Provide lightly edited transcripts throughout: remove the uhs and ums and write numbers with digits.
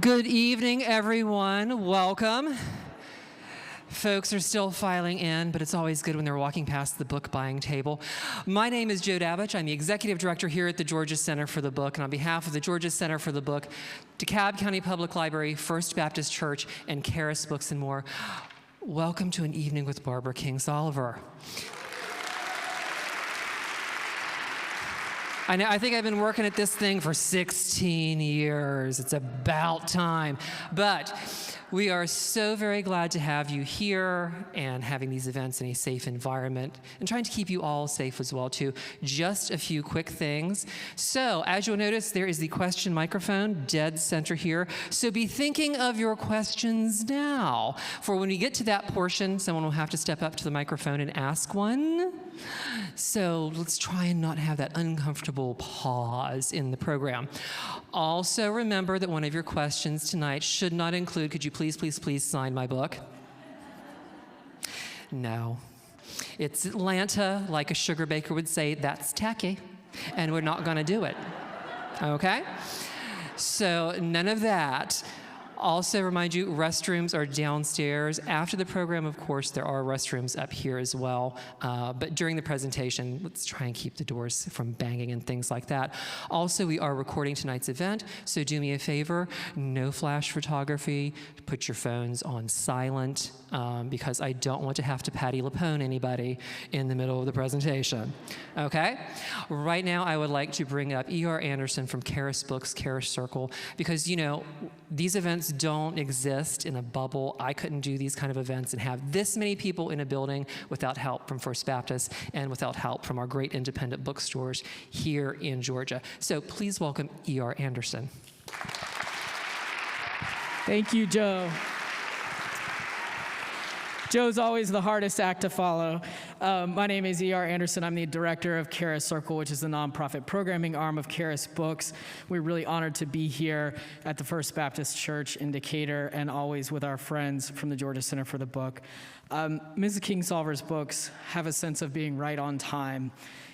Good evening, everyone. Welcome. Folks are still filing in, but it's always good when they're walking past the book buying table. My name is Joe Davich. I'm the executive director here at the Georgia Center for the Book, and on behalf of the Georgia Center for the Book, DeKalb County Public Library, First Baptist Church, and Charis Books and More, welcome to an evening with Barbara Kingsolver. I think I've been working at this thing for 16 years. It's about time. But we are so very glad to have you here and having these events in a safe environment and trying to keep you all safe as well, too. Just a few quick things. So, as you'll notice, there is the question microphone dead center here. So be thinking of your questions now. For when we get to that portion, someone will have to step up to the microphone and ask one. So let's try and not have that uncomfortable pause in the program. Also remember that one of your questions tonight should not include, could you please sign my book? No. It's Atlanta, like a sugar baker would say, that's tacky, and we're not gonna do it, okay? So none of that. Also remind you, restrooms are downstairs. After the program, of course, there are restrooms up here as well. But during the presentation, let's try and keep the doors from banging and things like that. Also, we are recording tonight's event, so do me a favor, no flash photography. Put your phones on silent, because I don't want to have to Patti LuPone anybody in the middle of the presentation, okay? Right now, I would like to bring up E.R. Anderson from Charis Books, Charis Circle, because, you know, these events don't exist in a bubble. I couldn't do these kind of events and have this many people in a building without help from First Baptist and without help from our great independent bookstores here in Georgia. So please welcome E.R. Anderson. Thank you, Joe. Joe's always the hardest act to follow. My name is E.R. Anderson. I'm the director of Charis Circle, which is the nonprofit programming arm of Charis Books. We're really honored to be here at the First Baptist Church in Decatur and always with our friends from the Georgia Center for the Book. Ms. Kingsolver's books have a sense of being right on time,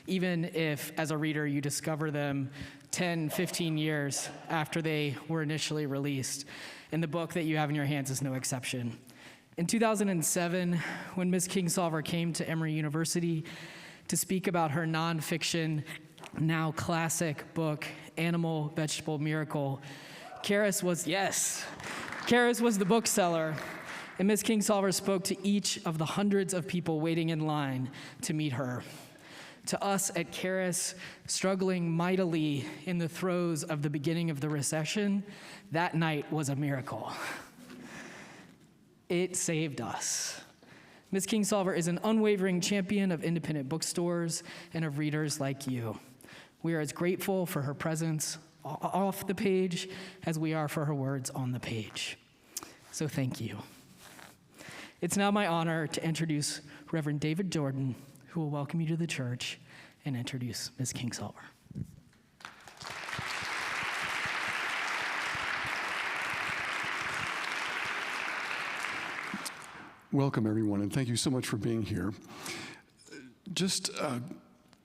even if, as a reader, you discover them 10, 15 years after they were initially released. And the book that you have in your hands is no exception. In 2007, when Ms. Kingsolver came to Emory University to speak about her nonfiction, now classic book, Animal, Vegetable, Miracle, Charis was the bookseller, and Ms. Kingsolver spoke to each of the hundreds of people waiting in line to meet her. To us at Charis, struggling mightily in the throes of the beginning of the recession, that night was a miracle. It saved us. Ms. Kingsolver is an unwavering champion of independent bookstores and of readers like you. We are as grateful for her presence off the page as we are for her words on the page. So thank you. It's now my honor to introduce Reverend David Jordan, who will welcome you to the church and introduce Ms. Kingsolver. Welcome, everyone, and thank you so much for being here. Just a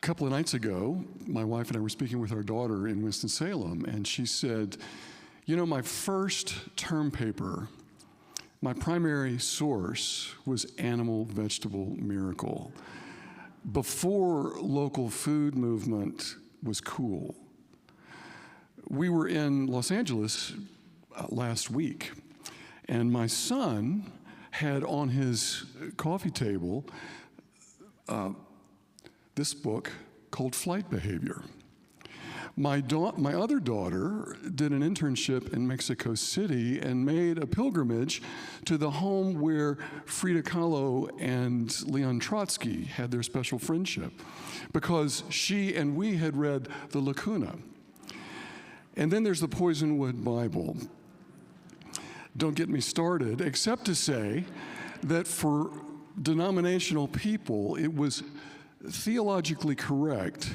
couple of nights ago, my wife and I were speaking with our daughter in Winston-Salem, and she said, you know, my first term paper, my primary source was Animal, Vegetable, Miracle. Before local food movement was cool. We were in Los Angeles last week, and my son had on his coffee table this book called Flight Behavior. My other daughter did an internship in Mexico City and made a pilgrimage to the home where Frida Kahlo and Leon Trotsky had their special friendship, because she and we had read The Lacuna. And then there's the Poisonwood Bible. Don't get me started, except to say that for denominational people, it was theologically correct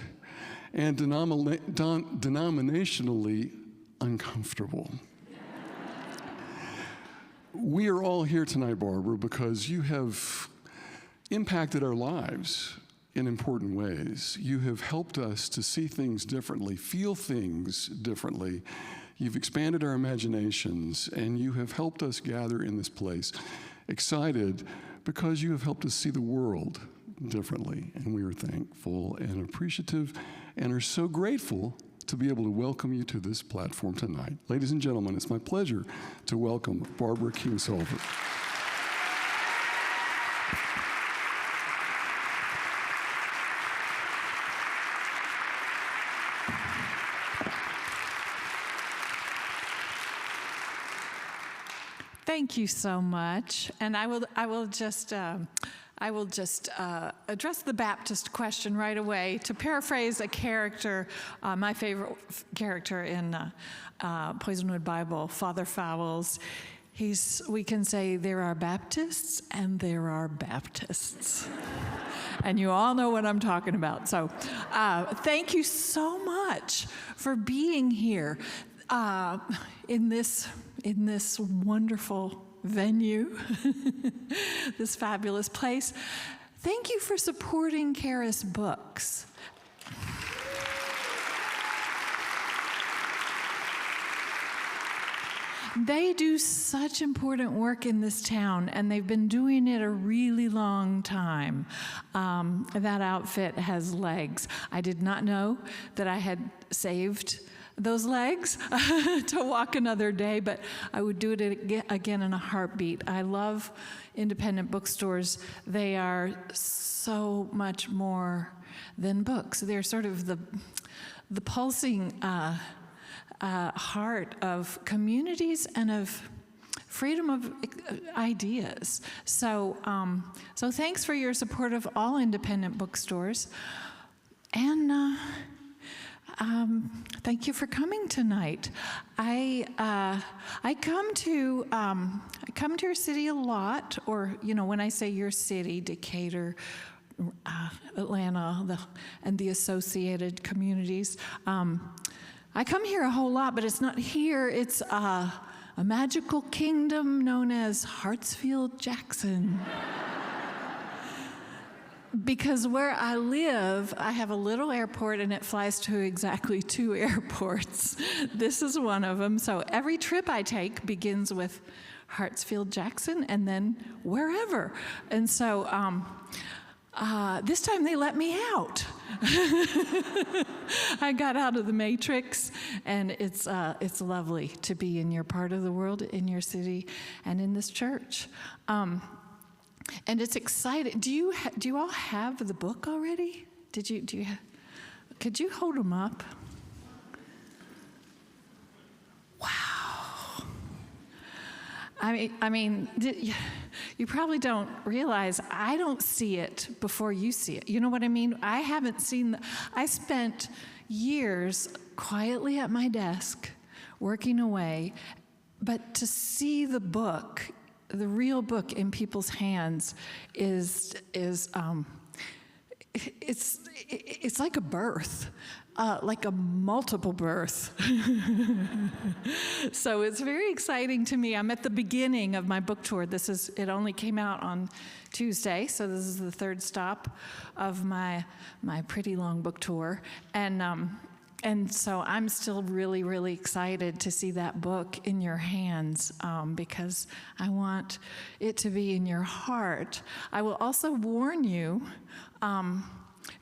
and denominationally uncomfortable. We are all here tonight, Barbara, because you have impacted our lives in important ways. You have helped us to see things differently, feel things differently. You've expanded our imaginations, and you have helped us gather in this place, excited because you have helped us see the world differently. And we are thankful and appreciative and are so grateful to be able to welcome you to this platform tonight. Ladies and gentlemen, it's my pleasure to welcome Barbara Kingsolver. Thank you so much, and I will just address the Baptist question right away. To paraphrase a character, my favorite character in Poisonwood Bible, Father Fowles, we can say there are Baptists and there are Baptists. And you all know what I'm talking about. So thank you so much for being here in this wonderful venue, this fabulous place. Thank you for supporting Charis Books. They do such important work in this town, and they've been doing it a really long time. That outfit has legs. I did not know that I had saved those legs to walk another day, but I would do it again in a heartbeat. I love independent bookstores. They are so much more than books. They're sort of the pulsing heart of communities and of freedom of ideas. So thanks for your support of all independent bookstores, and thank you for coming tonight. I come to your city a lot, or when I say your city, Decatur, Atlanta, and the associated communities. I come here a whole lot, but it's not here. It's a magical kingdom known as Hartsfield-Jackson. Because where I live, I have a little airport, and it flies to exactly 2 airports. This is one of them. So every trip I take begins with Hartsfield-Jackson and then wherever. And so this time they let me out. I got out of the matrix, and it's lovely to be in your part of the world, in your city, and in this church. And it's exciting. Do you all have the book already? Could you hold them up? Wow. I mean, you probably don't realize I don't see it before you see it. You know what I mean? I haven't seen. I spent years quietly at my desk, working away, but to see the book. The real book in people's hands is it's like a birth, like a multiple birth. So it's very exciting to me. I'm at the beginning of my book tour. It only came out on Tuesday, so this is the 3rd stop of my pretty long book tour, and so I'm still really, really excited to see that book in your hands, because I want it to be in your heart. I will also warn you,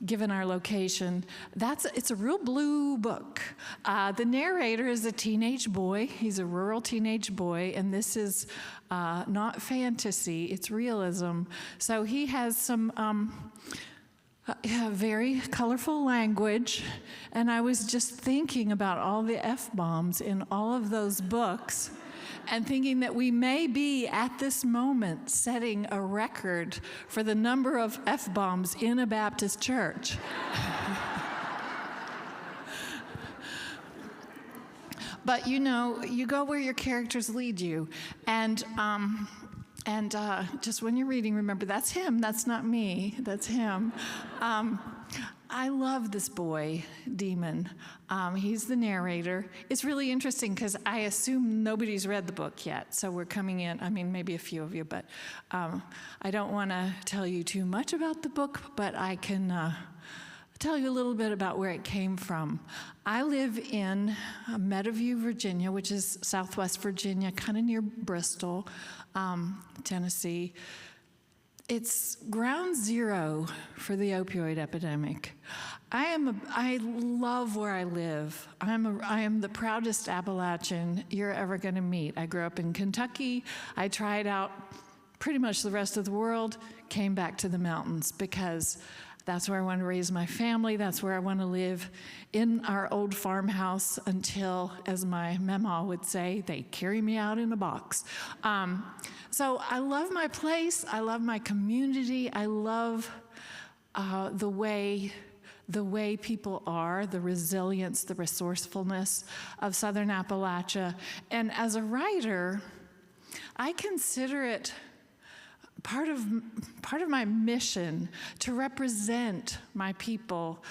given our location, it's a real blue book. The narrator is a teenage boy. He's a rural teenage boy, and this is not fantasy, it's realism. So he has some very colorful language, and I was just thinking about all the F-bombs in all of those books, and thinking that we may be at this moment setting a record for the number of F-bombs in a Baptist church. But you go where your characters lead you, and just when you're reading, remember, that's him, that's not me, that's him. I love this boy, Demon. He's the narrator. It's really interesting because I assume nobody's read the book yet, so we're coming in, maybe a few of you, but I don't want to tell you too much about the book, but I can tell you a little bit about where it came from. I live in Meadowview, Virginia, which is southwest Virginia, kind of near Bristol, Tennessee. It's ground zero for the opioid epidemic. I love where I live. I am the proudest Appalachian you're ever going to meet. I grew up in Kentucky. I tried out pretty much the rest of the world, came back to the mountains because that's where I want to raise my family. That's where I want to live in our old farmhouse until, as my mama would say, they carry me out in a box. So I love my place. I love my community. I love the way people are, the resilience, the resourcefulness of Southern Appalachia. And as a writer, I consider it part of my mission to represent my people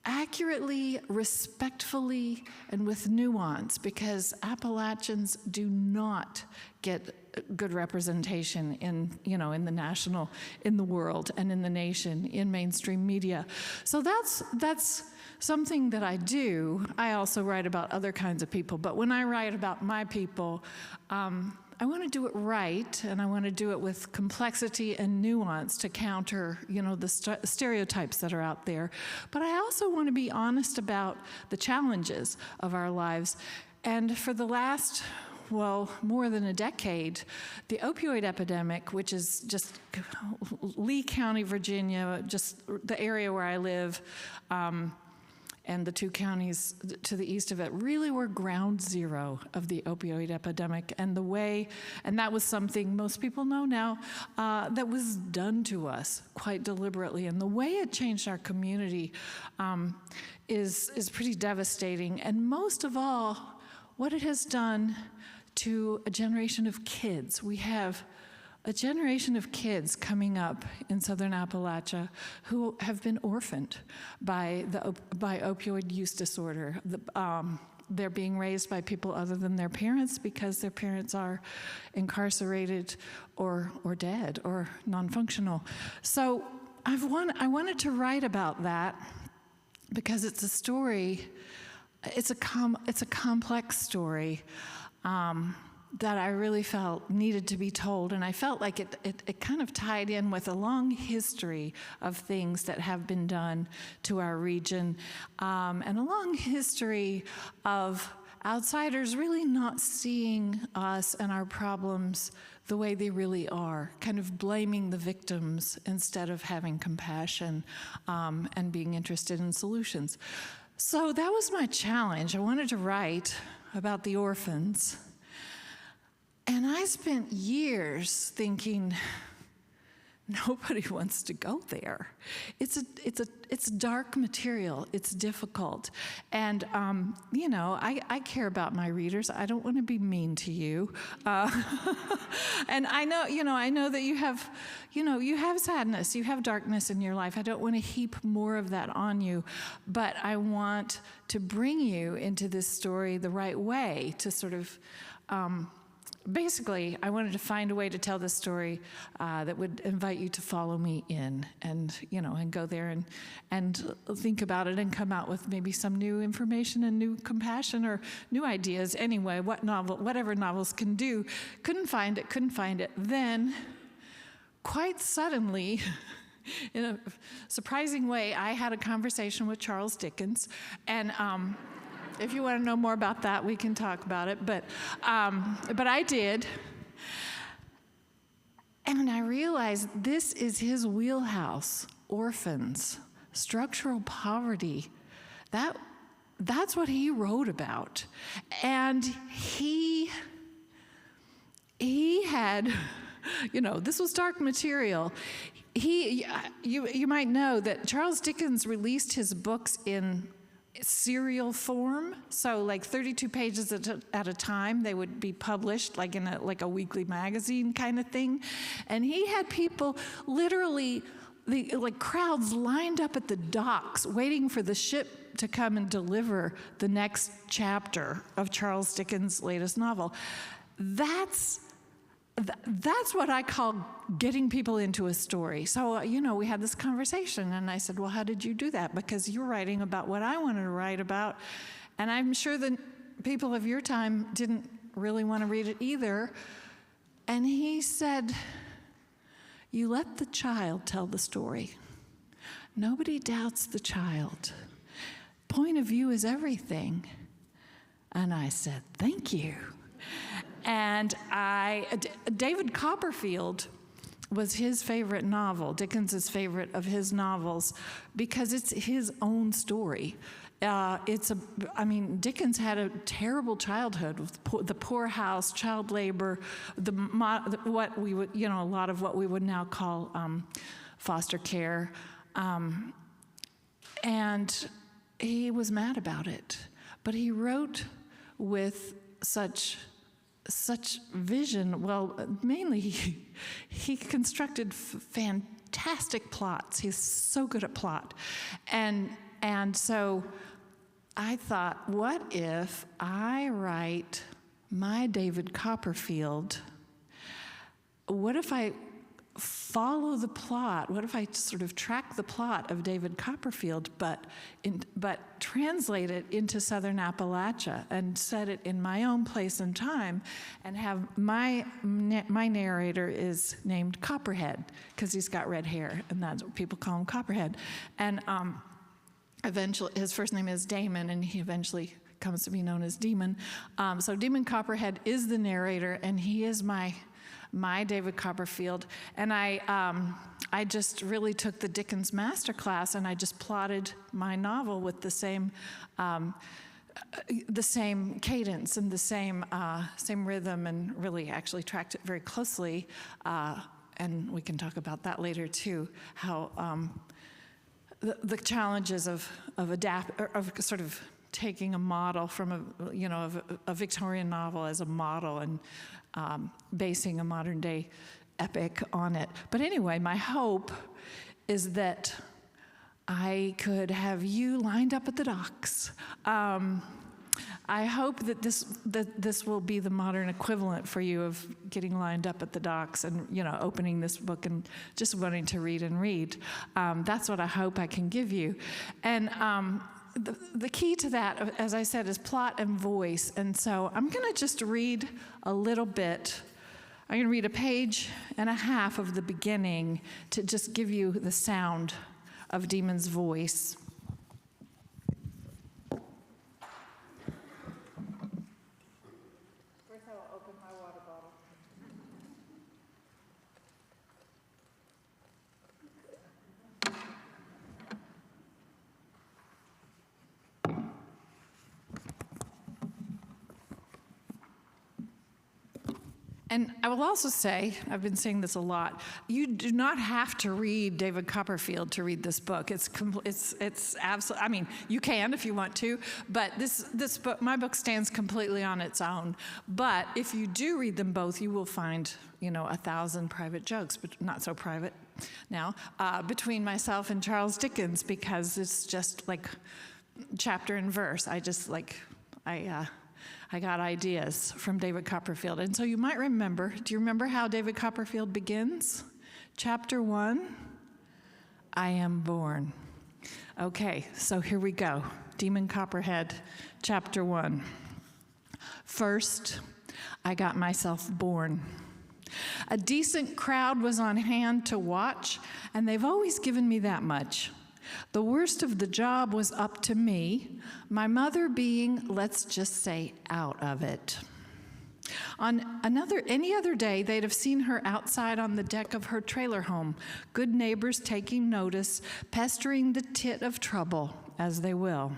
accurately, respectfully, and with nuance, because Appalachians do not get good representation in the world and in the nation, in mainstream media. So that's something that I do. I also write about other kinds of people, but when I write about my people, I want to do it right, and I want to do it with complexity and nuance to counter, the stereotypes that are out there. But I also want to be honest about the challenges of our lives. And for the last, more than a decade, the opioid epidemic, which is just Lee County, Virginia, just the area where I live, and the two counties to the east of it really were ground zero of the opioid epidemic, and that was something most people know now, that was done to us quite deliberately. And the way it changed our community is pretty devastating. And most of all, what it has done to a generation of kids. We have a generation of kids coming up in Southern Appalachia who have been orphaned by opioid use disorder. They're being raised by people other than their parents because their parents are incarcerated or dead or non-functional. So I wanted to write about that because it's a story. It's a complex story. That I really felt needed to be told, and I felt like it kind of tied in with a long history of things that have been done to our region, and a long history of outsiders really not seeing us and our problems the way they really are, kind of blaming the victims instead of having compassion and being interested in solutions. So that was my challenge. I wanted to write about the orphans. And I spent years thinking, nobody wants to go there. It's dark material. It's difficult, and I care about my readers. I don't want to be mean to you, and I know that you have sadness, you have darkness in your life. I don't want to heap more of that on you, but I want to bring you into this story the right way to sort of. Basically, I wanted to find a way to tell this story that would invite you to follow me in, and go there and think about it and come out with maybe some new information and new compassion or new ideas. Anyway, whatever novels can do. Couldn't find it. Then, quite suddenly, in a surprising way, I had a conversation with Charles Dickens, and. If you want to know more about that, we can talk about it. But I did. And I realized this is his wheelhouse. Orphans, structural poverty. That's what he wrote about. And he had, this was dark material. You might know that Charles Dickens released his books in serial form, so like 32 pages at a time. They would be published like in a weekly magazine kind of thing, and he had people literally, crowds lined up at the docks waiting for the ship to come and deliver the next chapter of Charles Dickens' latest novel. That's that's what I call getting people into a story. So, we had this conversation, and I said, well, how did you do that? Because you're writing about what I wanted to write about, and I'm sure that people of your time didn't really want to read it either. And he said, you let the child tell the story. Nobody doubts the child. Point of view is everything. And I said, thank you. And David Copperfield was his favorite novel, Dickens' favorite of his novels, because it's his own story. Dickens had a terrible childhood with the poorhouse, child labor, a lot of what we would now call foster care, and he was mad about it. But he wrote with such vision. Well, mainly he constructed fantastic plots. He's so good at plot, and so I thought, what if I write my David Copperfield? What if I follow the plot? What if I sort of track the plot of David Copperfield, but translate it into Southern Appalachia and set it in my own place and time, and have my narrator is named Copperhead because he's got red hair, and that's what people call him, Copperhead. And eventually, his first name is Damon, and he eventually comes to be known as Demon. So Demon Copperhead is the narrator, and he is my David Copperfield. And I just really took the Dickens masterclass, and I just plotted my novel with the same cadence and the same rhythm, and really actually tracked it very closely. And we can talk about that later too, how the challenges of sort of taking a model from a Victorian novel as a model, and basing a modern day epic on it. But anyway, my hope is that I could have you lined up at the docks. I hope that this will be the modern equivalent for you of getting lined up at the docks and opening this book and just wanting to read and read. That's what I hope I can give you. And the key to that, as I said, is plot and voice. And so I'm going to just read a little bit. I'm going to read a page and a half of the beginning to just give you the sound of Demon's voice. First, I will open my water bottle. And I will also say, I've been saying this a lot, you do not have to read David Copperfield to read this book. It's absolutely, I mean, you can if you want to, but this book, my book, stands completely on its own. But if you do read them both, you will find, 1,000 private jokes, but not so private now, between myself and Charles Dickens, because it's just like chapter and verse. I got ideas from David Copperfield. And so you might remember, do you remember how David Copperfield begins? Chapter 1, I am born. Okay, so here we go. Demon Copperhead, chapter 1. First, I got myself born. A decent crowd was on hand to watch, and they've always given me that much. The worst of the job was up to me, my mother being, let's just say, out of it. On any other day, they'd have seen her outside on the deck of her trailer home, good neighbors taking notice, pestering the tit of trouble, as they will.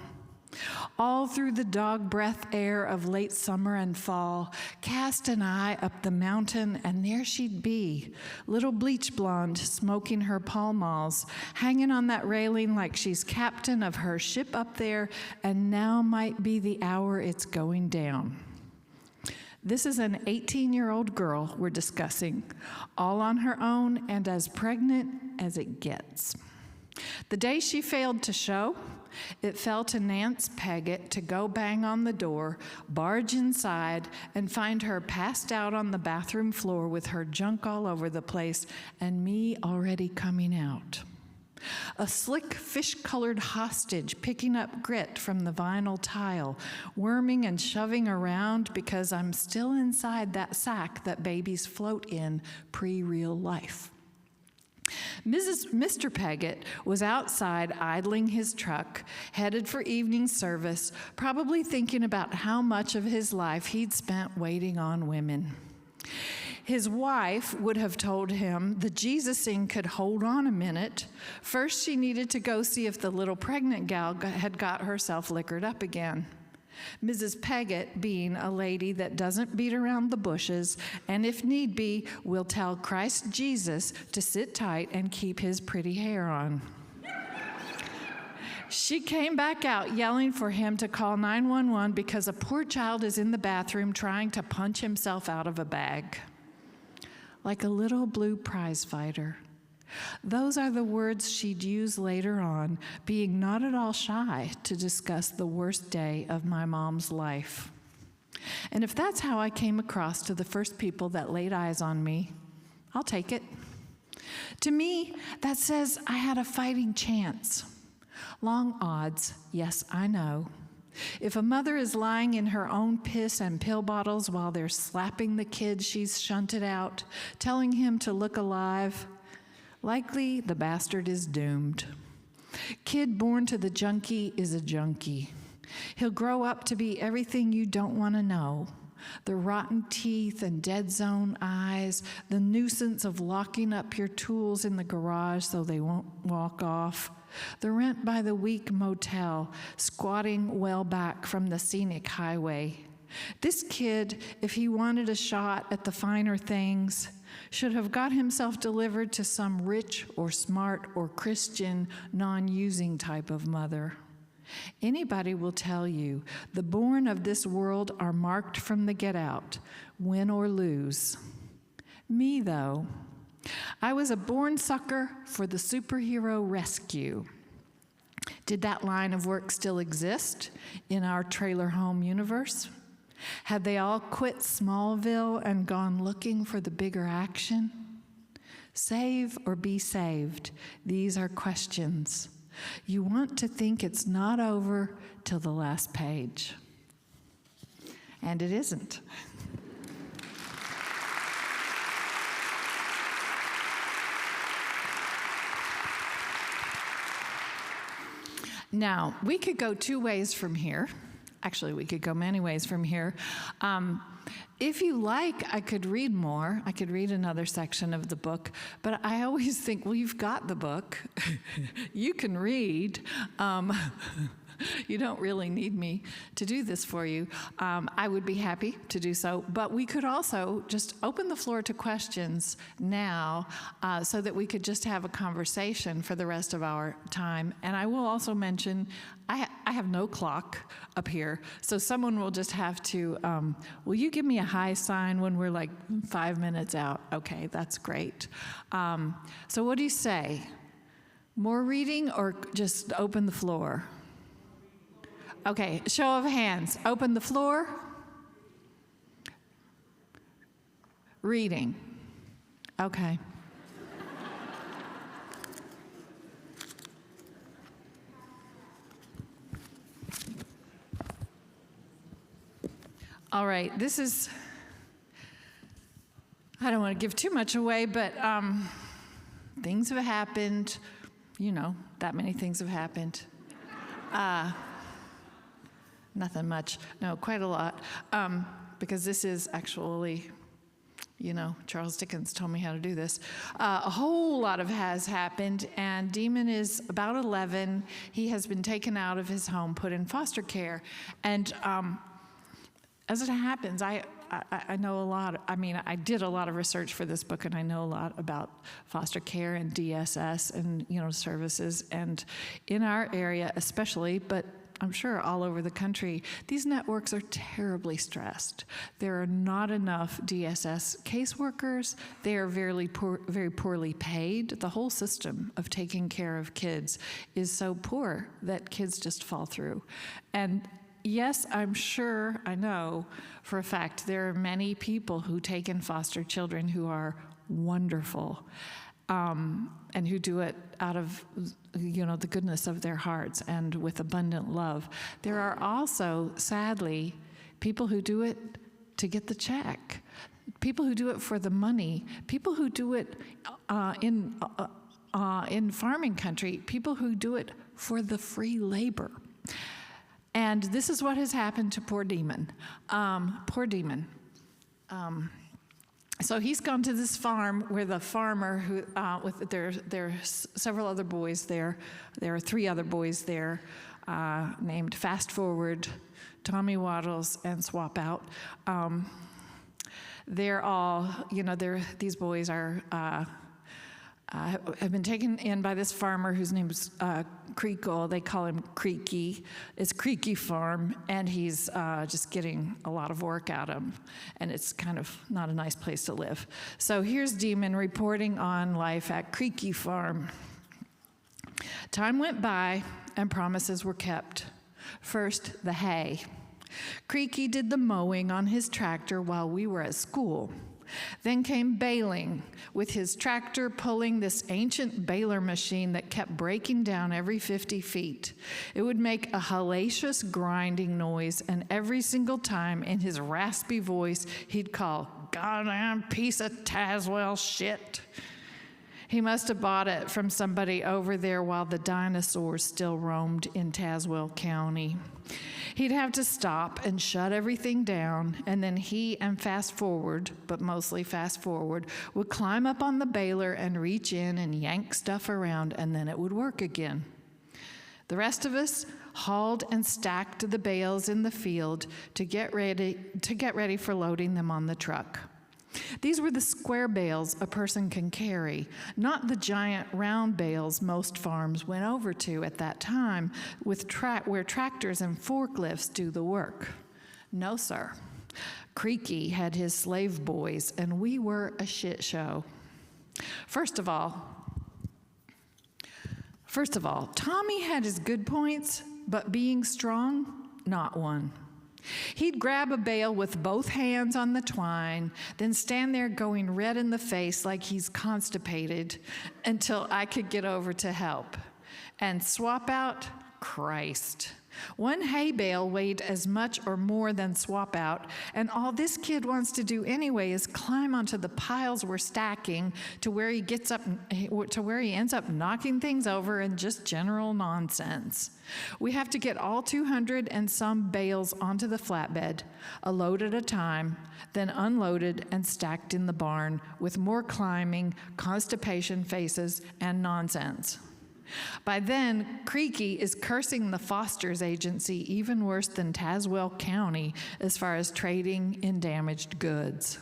All through the dog breath air of late summer and fall, cast an eye up the mountain, and there she'd be, little bleach blonde, smoking her Pall Malls, hanging on that railing like she's captain of her ship up there, and now might be the hour it's going down. This is an 18-year-old girl we're discussing, all on her own and as pregnant as it gets. The day she failed to show, it fell to Nance Peggott to go bang on the door, barge inside, and find her passed out on the bathroom floor with her junk all over the place and me already coming out. A slick fish-colored hostage picking up grit from the vinyl tile, worming and shoving around because I'm still inside sack that babies float in pre-real life. Mr. Peggott was outside idling his truck, headed for evening service, probably thinking about how much of his life he'd spent waiting on women. His wife would have told him the Jesusing could hold on a minute. First, she needed to go see if the little pregnant gal had got herself liquored up again. Mrs. Peggott, being a lady that doesn't beat around the bushes, and if need be, will tell Christ Jesus to sit tight and keep his pretty hair on. She came back out yelling for him to call 911 because a poor child is in the bathroom trying to punch himself out of a bag. Like a little blue prize fighter. Those are the words she'd use later on, being not at all shy to discuss the worst day of my mom's life. And if that's how I came across to the first people that laid eyes on me, I'll take it. To me, that says I had a fighting chance. Long odds, yes, I know. If a mother is lying in her own piss and pill bottles while they're slapping the kid she's shunted out, telling him to look alive, likely the bastard is doomed. Kid born to the junkie is a junkie. He'll grow up to be everything you don't want to know. The rotten teeth and dead zone eyes, the nuisance of locking up your tools in the garage so they won't walk off, the rent by the week motel, squatting well back from the scenic highway. This kid, if he wanted a shot at the finer things, should have got himself delivered to some rich or smart or Christian non-using type of mother. Anybody will tell you the born of this world are marked from the get-out, win or lose. Me, though, I was a born sucker for the superhero rescue. Did that line of work still exist in our trailer home universe? Had they all quit Smallville and gone looking for the bigger action? Save or be saved? These are questions. You want to think it's not over till the last page. And it isn't. Now, we could go two ways from here. Actually, we could go many ways from here. If you like, I could read more. I could read another section of the book. But I always think, well, you've got the book. You can read. You don't really need me to do this for you. I would be happy to do so. But we could also just open the floor to questions now so that we could just have a conversation for the rest of our time. And I will also mention, I have no clock up here, so someone will just have to, will you give me a high sign when we're like 5 minutes out? Okay, that's great. So what do you say? More reading or just open the floor? Okay, show of hands. Open the floor. Reading. Okay. All right, this is, I don't want to give too much away, but things have happened. You know, that many things have happened. Nothing much. No, quite a lot. Because this is actually, you know, Charles Dickens told me how to do this. A whole lot of has happened, and Demon is about 11. He has been taken out of his home, put in foster care. And as it happens, I know a lot. I mean, I did a lot of research for this book, and I know a lot about foster care and DSS and, you know, services. And in our area especially, but I'm sure all over the country, these networks are terribly stressed. There are not enough DSS caseworkers. They are very poorly paid. The whole system of taking care of kids is so poor that kids just fall through. And yes, I'm sure, I know for a fact, there are many people who take in foster children who are wonderful. And who do it out of, the goodness of their hearts and with abundant love. There are also, sadly, people who do it to get the check, people who do it for the money, people who do it in farming country, people who do it for the free labor. And this is what has happened to poor Demon. Poor Demon. So he's gone to this farm where the farmer, who there are several other boys there. There are 3 other boys there named Fast Forward, Tommy Waddles, and Swap Out. They're all, these boys are have been taken in by this farmer whose name is Creakle. They call him Creaky. It's Creaky Farm, and he's just getting a lot of work out of him, and it's kind of not a nice place to live. So here's Demon reporting on life at Creaky Farm. Time went by, and promises were kept. First, the hay. Creaky did the mowing on his tractor while we were at school. Then came baling, with his tractor pulling this ancient baler machine that kept breaking down every 50 feet. It would make a hellacious grinding noise, and every single time in his raspy voice, he'd call, "Goddamn piece of Tazewell shit." He must have bought it from somebody over there while the dinosaurs still roamed in Tazewell County. He'd have to stop and shut everything down, and then he and Fast Forward, but mostly Fast Forward, would climb up on the baler and reach in and yank stuff around, and then it would work again. The rest of us hauled and stacked the bales in the field to get ready for loading them on the truck. These were the square bales a person can carry, not the giant round bales most farms went over to at that time, where tractors and forklifts do the work. No, sir. Creaky had his slave boys, and we were a shit show. First of all, Tommy had his good points, but being strong, not one. He'd grab a bale with both hands on the twine, then stand there going red in the face like he's constipated until I could get over to help. And Swap Out, Christ. One hay bale weighed as much or more than Swap Out, and all this kid wants to do anyway is climb onto the piles we're stacking to where he ends up knocking things over and just general nonsense. We have to get all 200 and some bales onto the flatbed, a load at a time, then unloaded and stacked in the barn with more climbing, constipation faces, and nonsense. By then, Creaky is cursing the Foster's agency even worse than Tazewell County as far as trading in damaged goods.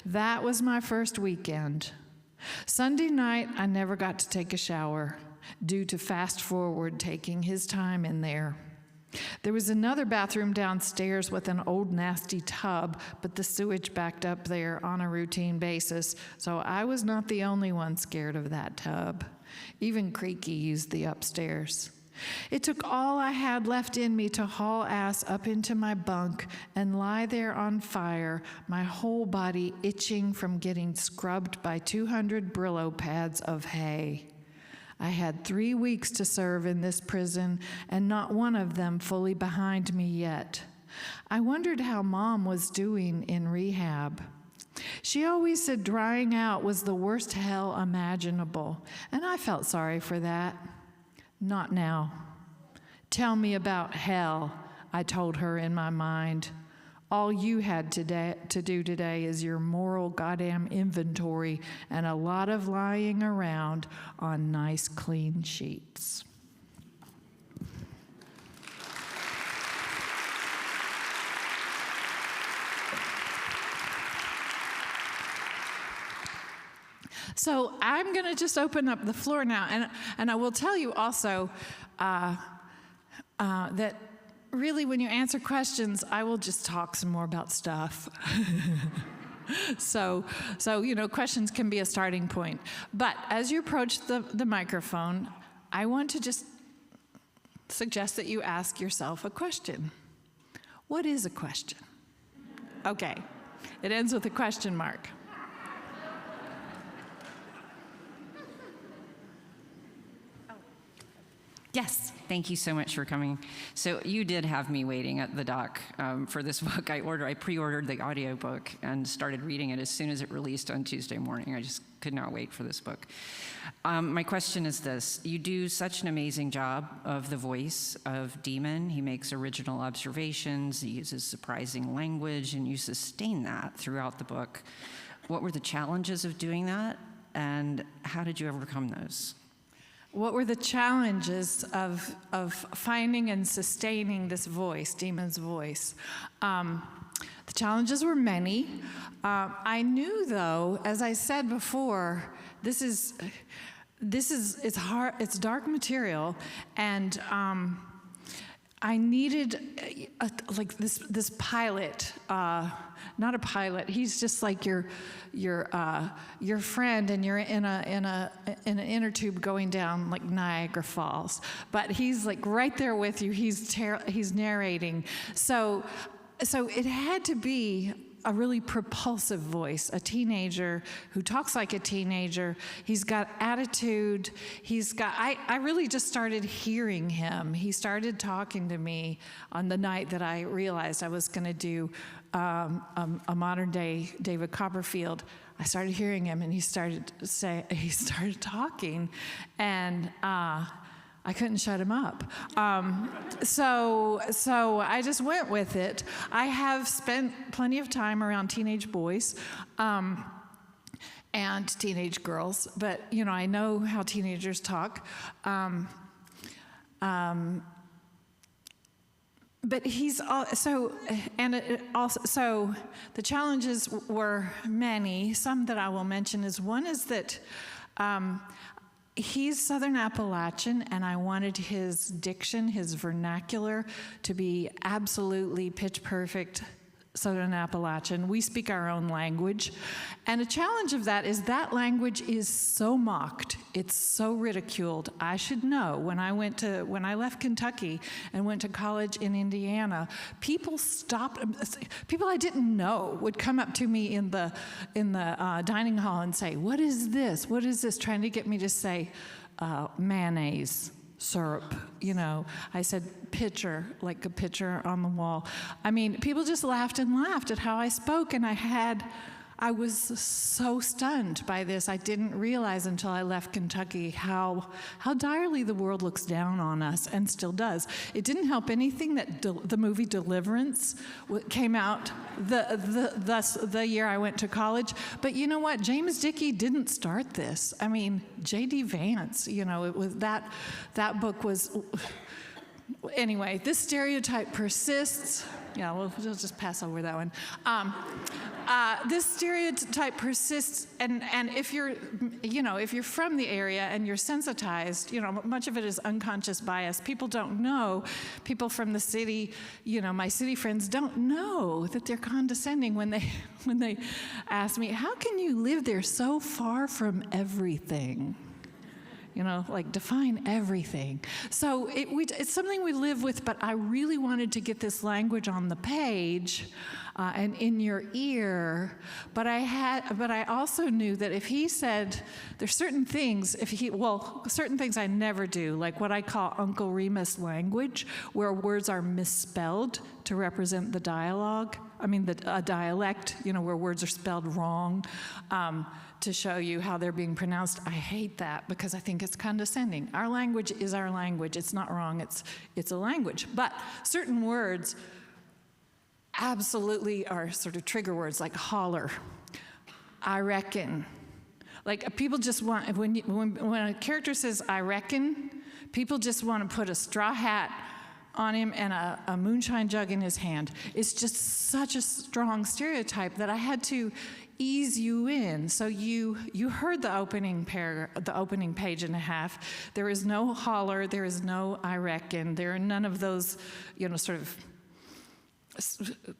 That was my first weekend. Sunday night, I never got to take a shower due to Fast Forward taking his time in there. There was another bathroom downstairs with an old nasty tub, but the sewage backed up there on a routine basis, so I was not the only one scared of that tub. Even Creaky used the upstairs. It took all I had left in me to haul ass up into my bunk and lie there on fire, my whole body itching from getting scrubbed by 200 Brillo pads of hay. I had 3 weeks to serve in this prison, and not one of them fully behind me yet. I wondered how Mom was doing in rehab. She always said drying out was the worst hell imaginable, and I felt sorry for that. Not now. Tell me about hell, I told her in my mind. All you had to do today is your moral goddamn inventory and a lot of lying around on nice, clean sheets. So I'm going to just open up the floor now, and I will tell you also, that really when you answer questions, I will just talk some more about stuff. So questions can be a starting point. But as you approach the microphone, I want to just suggest that you ask yourself a question. What is a question? Okay, it ends with a question mark. Yes, thank you so much for coming. So you did have me waiting at the dock for this book. I pre-ordered the audiobook and started reading it as soon as it released on Tuesday morning. I just could not wait for this book. My question is this. You do such an amazing job of the voice of Demon. He makes original observations, he uses surprising language, and you sustain that throughout the book. What were the challenges of doing that, and how did you overcome those? What were the challenges of finding and sustaining this voice, Demon's voice? The challenges were many. I knew, though, as I said before, it's hard. It's dark material, and I needed this pilot. Not a pilot. He's just like your friend, and you're in an inner tube going down like Niagara Falls. But he's like right there with you. He's narrating. So it had to be a really propulsive voice, a teenager who talks like a teenager. He's got attitude. I really just started hearing him. He started talking to me on the night that I realized I was going to do a modern day David Copperfield. I started hearing him, and he started talking, and I couldn't shut him up. So I just went with it. I have spent plenty of time around teenage boys and teenage girls, but I know how teenagers talk. But so the challenges were many. Some that I will mention is one is that he's Southern Appalachian, and I wanted his diction, his vernacular, to be absolutely pitch perfect Southern Appalachian. We speak our own language. And a challenge of that is that language is so mocked. It's so ridiculed. I should know. When I left Kentucky and went to college in Indiana, people I didn't know would come up to me in the dining hall and say, "What is this? What is this?" Trying to get me to say mayonnaise. Syrup, I said pitcher, like a pitcher on the wall. I mean, people just laughed at how I spoke, and I was so stunned by this. I didn't realize until I left Kentucky how direly the world looks down on us, and still does. It didn't help anything that the movie Deliverance came out the year I went to college. But you know what? James Dickey didn't start this. I mean, J.D. Vance, it was that book was. Anyway, this stereotype persists. Yeah, we'll just pass over that one. This stereotype persists, and if you're from the area and you're sensitized, much of it is unconscious bias. People don't know. People from the city, my city friends don't know that they're condescending when they ask me, "How can you live there so far from everything?" Define everything. So it's something we live with, but I really wanted to get this language on the page and in your ear. But I also knew that if he said, there's certain things, certain things I never do, like what I call Uncle Remus language, where words are misspelled to represent the dialogue. I mean, a dialect, where words are spelled wrong. To show you how they're being pronounced. I hate that because I think it's condescending. Our language is our language. It's not wrong. It's a language. But certain words absolutely are sort of trigger words, like holler, I reckon. Like people just want, when a character says I reckon, people just want to put a straw hat on him and a moonshine jug in his hand. It's just such a strong stereotype that I had to ease you in. So you heard the opening page and a half. There is no holler, there is no I reckon, there are none of those, sort of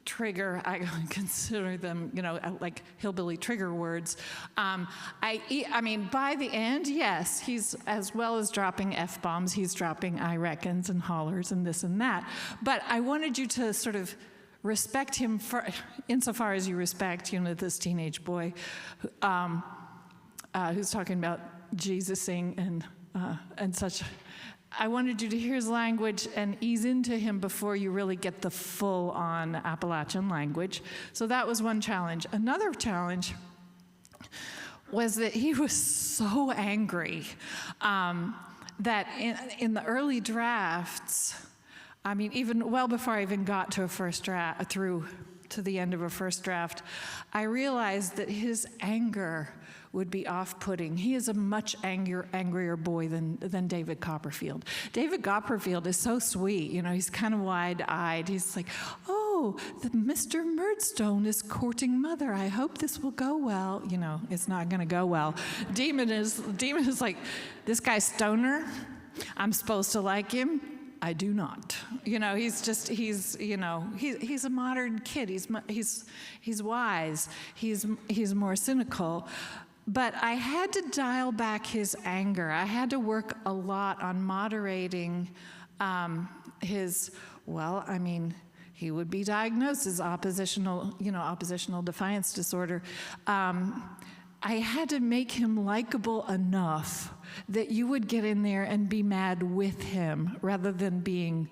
trigger, I consider them, like hillbilly trigger words. I mean, by the end, yes, he's, as well as dropping F-bombs, he's dropping I reckons and hollers and this and that. But I wanted you to sort of respect him for, insofar as you respect, this teenage boy who's talking about Jesusing and such. I wanted you to hear his language and ease into him before you really get the full-on Appalachian language. So that was one challenge. Another challenge was that he was so angry that in the early drafts, I mean, even well before I even got to a first draft, through to the end of a first draft, I realized that his anger would be off-putting. He is a much angrier boy than David Copperfield. David Copperfield is so sweet, he's kind of wide-eyed. He's like, oh, the Mr. Murdstone is courting Mother. I hope this will go well. It's not gonna go well. Demon is like, this guy's stoner. I'm supposed to like him. I do not. He's a modern kid. He's wise. He's more cynical. But I had to dial back his anger. I had to work a lot on moderating his, he would be diagnosed as oppositional defiance disorder. I had to make him likable enough that you would get in there and be mad with him rather than being,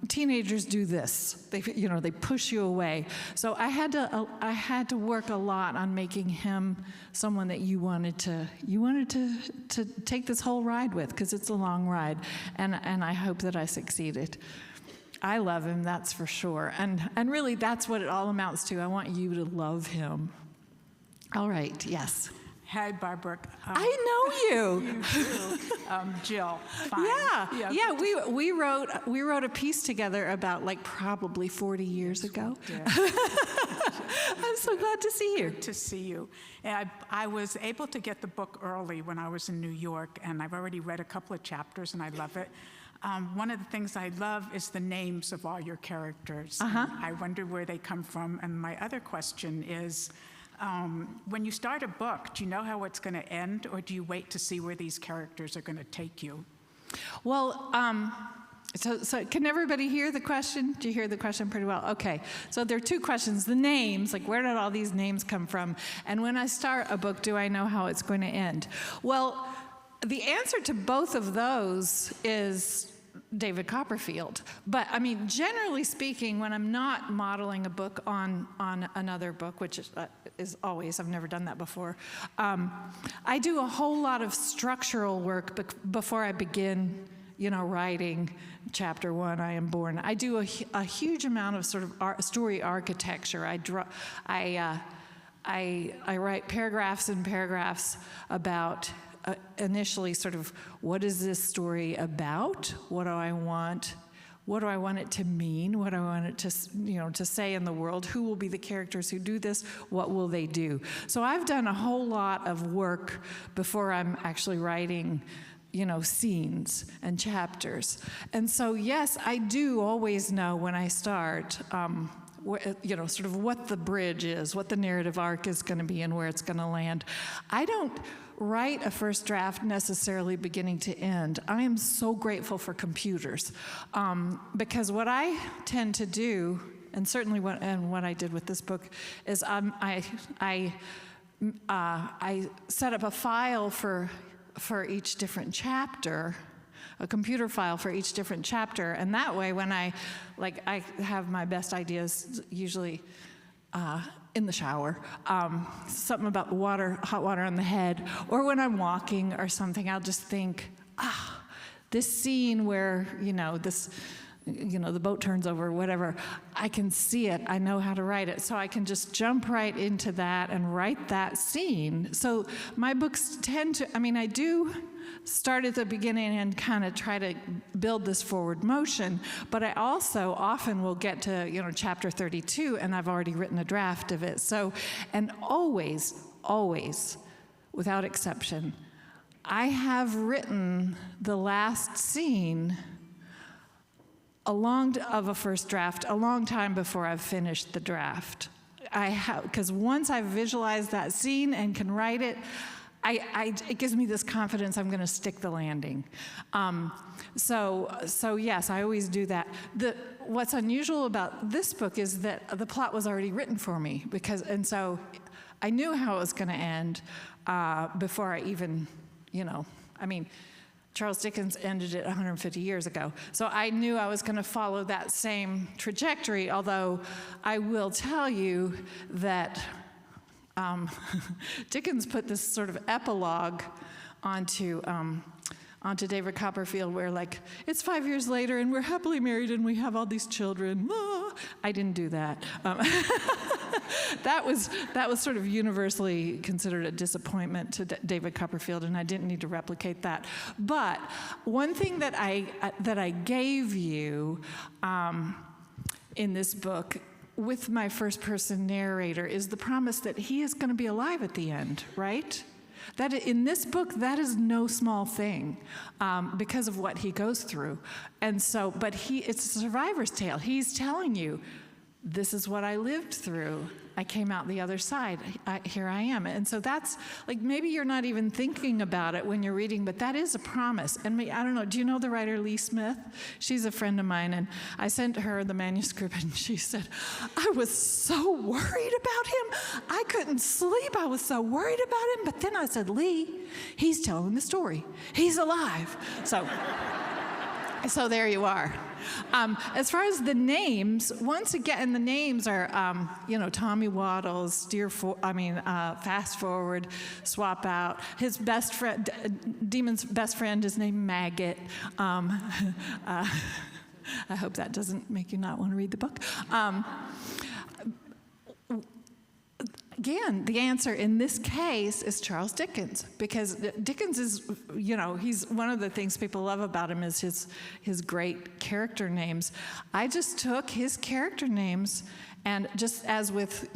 teenagers do this. They push you away. So I had to work a lot on making him someone that you wanted to take this whole ride with, because it's a long ride, and I hope that I succeeded. I love him, that's for sure, and really that's what it all amounts to. I want you to love him. All right, yes. Hi, Barbara. I know you. You too. Jill. Fine. Yeah. We wrote a piece together about probably 40 years ago. I'm so glad to see you. Good to see you. And I was able to get the book early when I was in New York, and I've already read a couple of chapters, and I love it. One of the things I love is the names of all your characters. I wonder where they come from. And my other question is, when you start a book, do you know how it's going to end, or do you wait to see where these characters are going to take you? Well, so can everybody hear the question? Do you hear the question pretty well? Okay, so there are two questions. The names, where did all these names come from? And when I start a book, do I know how it's going to end? Well, the answer to both of those is David Copperfield. But generally speaking, when I'm not modeling a book on another book, which is always, I've never done that before, I do a whole lot of structural work before I begin, writing chapter 1, I Am Born. I do a huge amount of sort of story architecture. I write paragraphs and paragraphs about initially sort of, what is this story about? What do I want? What do I want it to mean? What do I want it to, to say in the world? Who will be the characters who do this? What will they do? So I've done a whole lot of work before I'm actually writing, scenes and chapters. And so, yes, I do always know when I start, sort of what the bridge is, what the narrative arc is going to be, and where it's going to land. I don't write a first draft necessarily beginning to end. I am so grateful for computers, because what I tend to do, and certainly what I did with this book, is I set up a file for each different chapter, a computer file for each different chapter, and that way when I have my best ideas usually in the shower, something about hot water on the head, or when I'm walking or something, I'll just think, this scene where, the boat turns over, whatever, I can see it, I know how to write it, so I can just jump right into that and write that scene. So my books tend to, start at the beginning and kind of try to build this forward motion, but I also often will get to, chapter 32, and I've already written a draft of it. So, and always, without exception, I have written the last scene of a first draft a long time before I've finished the draft. Because once I've visualized that scene and can write it, it gives me this confidence I'm going to stick the landing. So yes, I always do that. What's unusual about this book is that the plot was already written for me, and so I knew how it was going to end before I even, Charles Dickens ended it 150 years ago. So I knew I was going to follow that same trajectory, although I will tell you that Dickens put this sort of epilogue onto David Copperfield, where it's 5 years later and we're happily married and we have all these children. I didn't do that. That was sort of universally considered a disappointment to David Copperfield, and I didn't need to replicate that. But one thing that I gave you in this book with my first-person narrator is the promise that he is going to be alive at the end, right? That in this book, that is no small thing because of what he goes through. And so, but it's a survivor's tale. He's telling you, this is what I lived through. I came out the other side. Here I am. And so that's, maybe you're not even thinking about it when you're reading, but that is a promise. And I don't know, do you know the writer Lee Smith? She's a friend of mine, and I sent her the manuscript, and she said, I was so worried about him. I couldn't sleep. I was so worried about him. But then I said, Lee, he's telling the story. He's alive. So there you are. As far as the names, once again, the names are, Tommy Waddles, Fast Forward, Swap Out. His best friend, Demon's best friend, is named Maggot. I hope that doesn't make you not want to read the book. Again, the answer in this case is Charles Dickens, because Dickens is, he's one of the things people love about him is his great character names. I just took his character names, and just as with,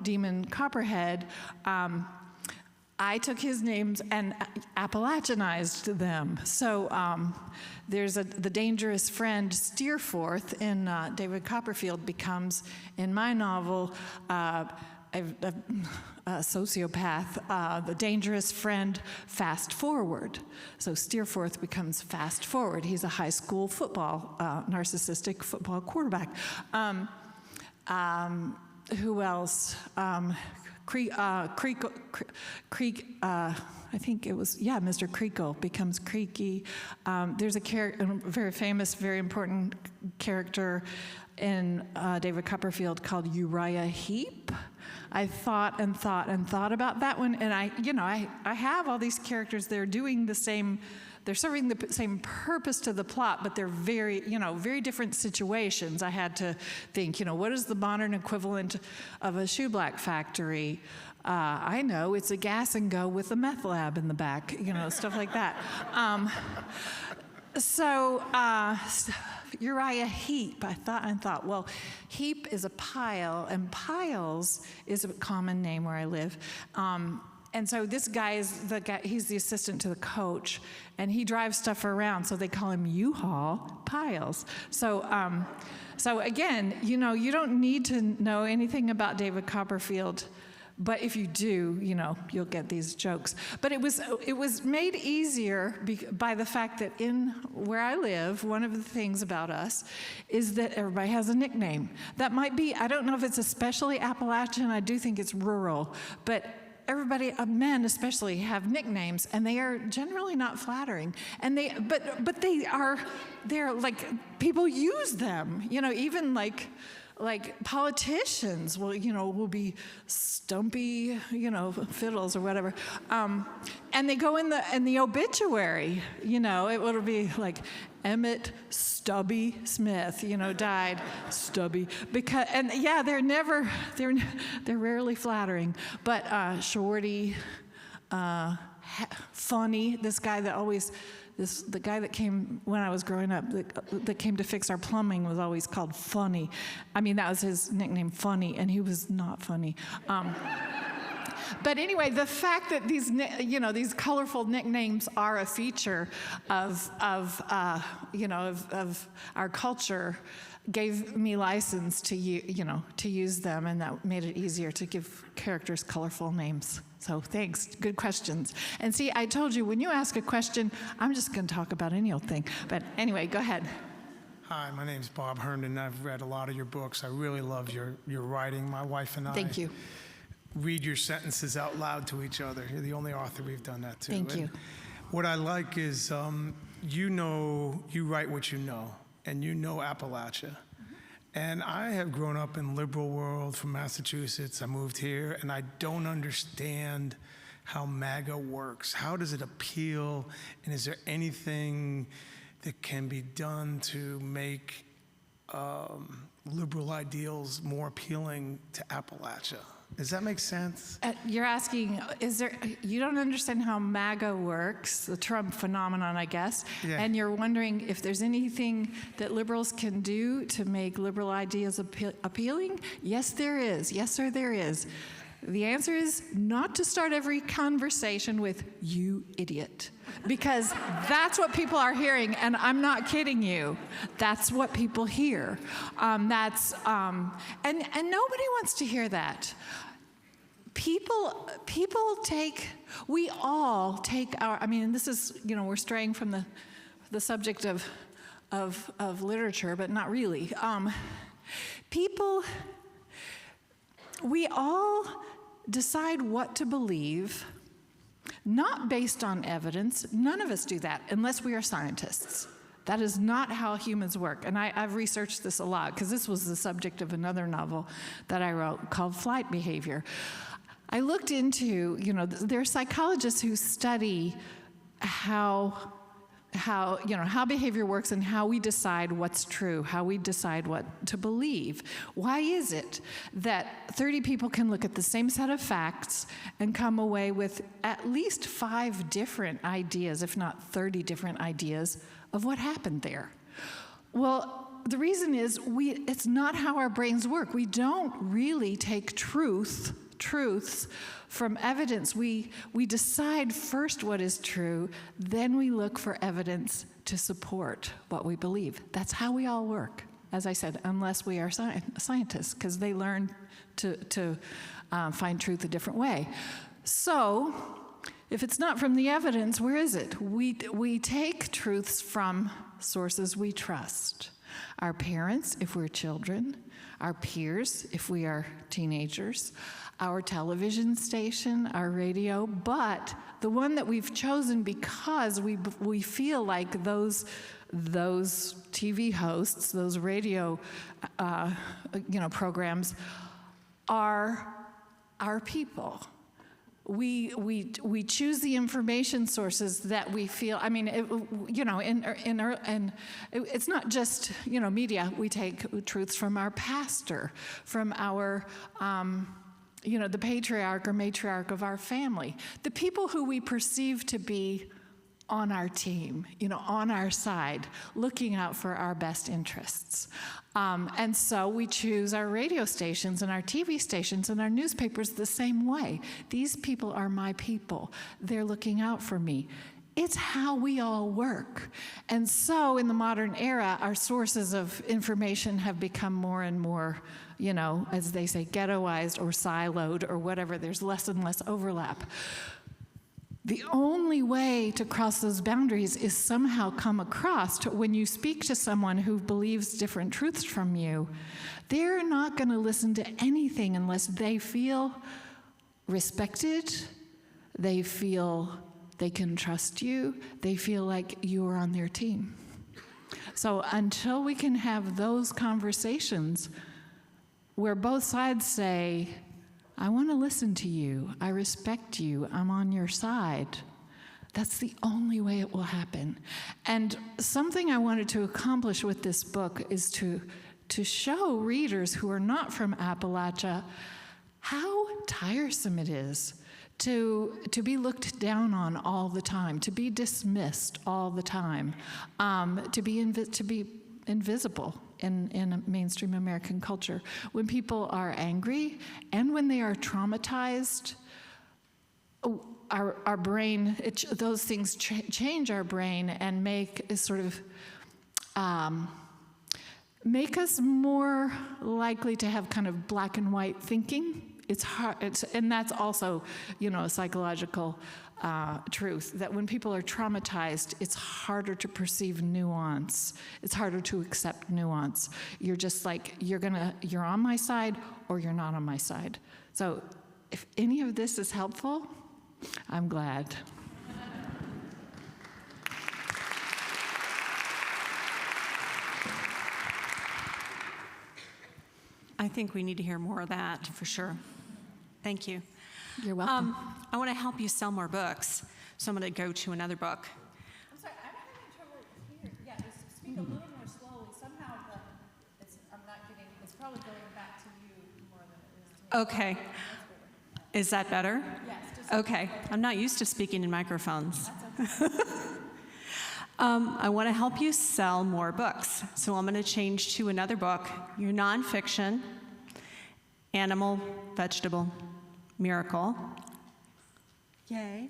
Demon Copperhead, I took his names and Appalachianized them. So there's the dangerous friend Steerforth in David Copperfield becomes, in my novel, a sociopath, the dangerous friend, Fast Forward. So Steerforth becomes Fast Forward. He's a high school narcissistic football quarterback. Who else? I think it was, Mr. Creakle becomes Creaky. There's a very famous, very important character in David Copperfield called Uriah Heep. I thought about that one, and I have all these characters. They're doing the same. They're serving the same purpose to the plot, but they're very different situations. I had to think, what is the modern equivalent of a shoe black factory? I know, it's a gas and go with a meth lab in the back, stuff like that. Uriah Heep, I thought, well, heap is a pile, and piles is a common name where I live. And so this guy he's the assistant to the coach, and he drives stuff around, so they call him U-Haul Piles. So again, you don't need to know anything about David Copperfield, but if you do, you'll get these jokes. But it was made easier by the fact that in where I live, one of the things about us is that everybody has a nickname. That might be, I don't know if it's especially Appalachian, I do think it's rural, but everybody, men especially, have nicknames, and they are generally not flattering. And they're like, people use them, even like politicians will be Stumpy, Fiddles or whatever, and they go in the obituary, it will be like Emmett Stubby Smith, died Stubby, because they're rarely flattering, but Shorty, funny. This guy that always, the guy that came when I was growing up, that came to fix our plumbing was always called Funny. I mean, that was his nickname, Funny, and he was not funny. But anyway, the fact that these, these colorful nicknames are a feature of our culture gave me license to use them, and that made it easier to give characters colorful names. So thanks, good questions. And see, I told you, when you ask a question, I'm just going to talk about any old thing. But anyway, go ahead. Hi, my name's Bob Herndon. I've read a lot of your books. I really love your writing. My wife and I Thank you. read your sentences out loud to each other. You're the only author we've done that to. Thank you. What I like is you write what you know, and you know Appalachia. And I have grown up in liberal world from Massachusetts. I moved here, and I don't understand how MAGA works. How does it appeal? And is there anything that can be done to make liberal ideals more appealing to Appalachia? Does that make sense? You're asking, you don't understand how MAGA works, the Trump phenomenon, I guess, Yeah. and you're wondering if there's anything that liberals can do to make liberal ideas appealing? Yes, there is. Yes, sir, there is. The answer is not to start every conversation with, "You idiot," because that's what people are hearing, and I'm not kidding you. That's what people hear. And nobody wants to hear that. We all take our, this is, we're straying from the subject of literature, but not really. We all decide what to believe, not based on evidence. None of us do that unless we are scientists. That is not how humans work. And I've researched this a lot because this was the subject of another novel that I wrote called Flight Behavior. I looked into, there are psychologists who study how behavior works and how we decide what's true, how we decide what to believe. Why is it that 30 people can look at the same set of facts and come away with at least 5 different ideas, if not 30 different ideas, of what happened there? Well, the reason is it's not how our brains work. We don't really take truths from evidence. We decide first what is true, then we look for evidence to support what we believe. That's how we all work, as I said, unless we are scientists, because they learn to find truth a different way. So, if it's not from the evidence, where is it? We take truths from sources we trust. Our parents, if we're children, our peers, if we are teenagers, our television station, our radio, but the one that we've chosen because we feel like those TV hosts, those radio programs are our people. We choose the information sources that we feel. It's not just media. We take truths from our pastor, from our the patriarch or matriarch of our family, the people who we perceive to be on our team, on our side, looking out for our best interests. And so we choose our radio stations and our TV stations and our newspapers the same way. These people are my people. They're looking out for me. It's how we all work. And so in the modern era, our sources of information have become more and more, as they say, ghettoized or siloed or whatever. There's less and less overlap. The only way to cross those boundaries is somehow come across to when you speak to someone who believes different truths from you. They're not going to listen to anything unless they feel respected, they feel they can trust you, they feel like you are on their team. So until we can have those conversations where both sides say, I want to listen to you, I respect you, I'm on your side, that's the only way it will happen. And something I wanted to accomplish with this book is to show readers who are not from Appalachia how tiresome it is to be looked down on all the time, to be dismissed all the time, to be invisible in a mainstream American culture. When people are angry and when they are traumatized, our brain, those things change our brain and make us more likely to have kind of black and white thinking. It's hard, and that's also, a psychological truth, that when people are traumatized, it's harder to perceive nuance. It's harder to accept nuance. You're just like, you're on my side or you're not on my side. So if any of this is helpful, I'm glad. I think we need to hear more of that, for sure. Thank you. You're welcome. I want to help you sell more books, so I'm going to go to another book. I'm sorry, I'm having trouble here. Yeah, just speak a little more slowly. Somehow I'm not getting, it's probably going back to you more than it is to me. Okay. Is that better? Yes. Okay. I'm not used to speaking in microphones. I want to help you sell more books. So I'm going to change to another book, your nonfiction, Animal, Vegetable, Miracle. Yay.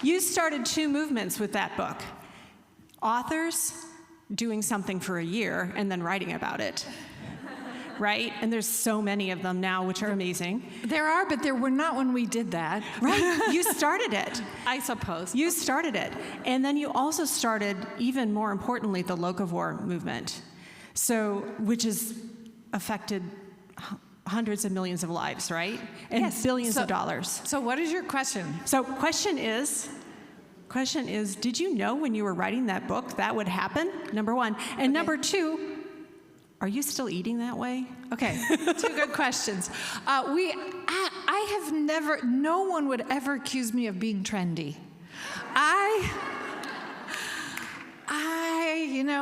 You started 2 movements with that book. Authors doing something for a year and then writing about it. Right? And there's so many of them now, which are amazing. There are, but there were not when we did that. Right? You started it. I suppose. You started it. And then you also started, even more importantly, the Locavore movement, which has affected hundreds of millions of lives, right? And Yes. billions of dollars. So what is your question? So question is, did you know when you were writing that book that would happen? Number 1. And number 2, are you still eating that way? Okay, 2 good questions. I have never, no one would ever accuse me of being trendy.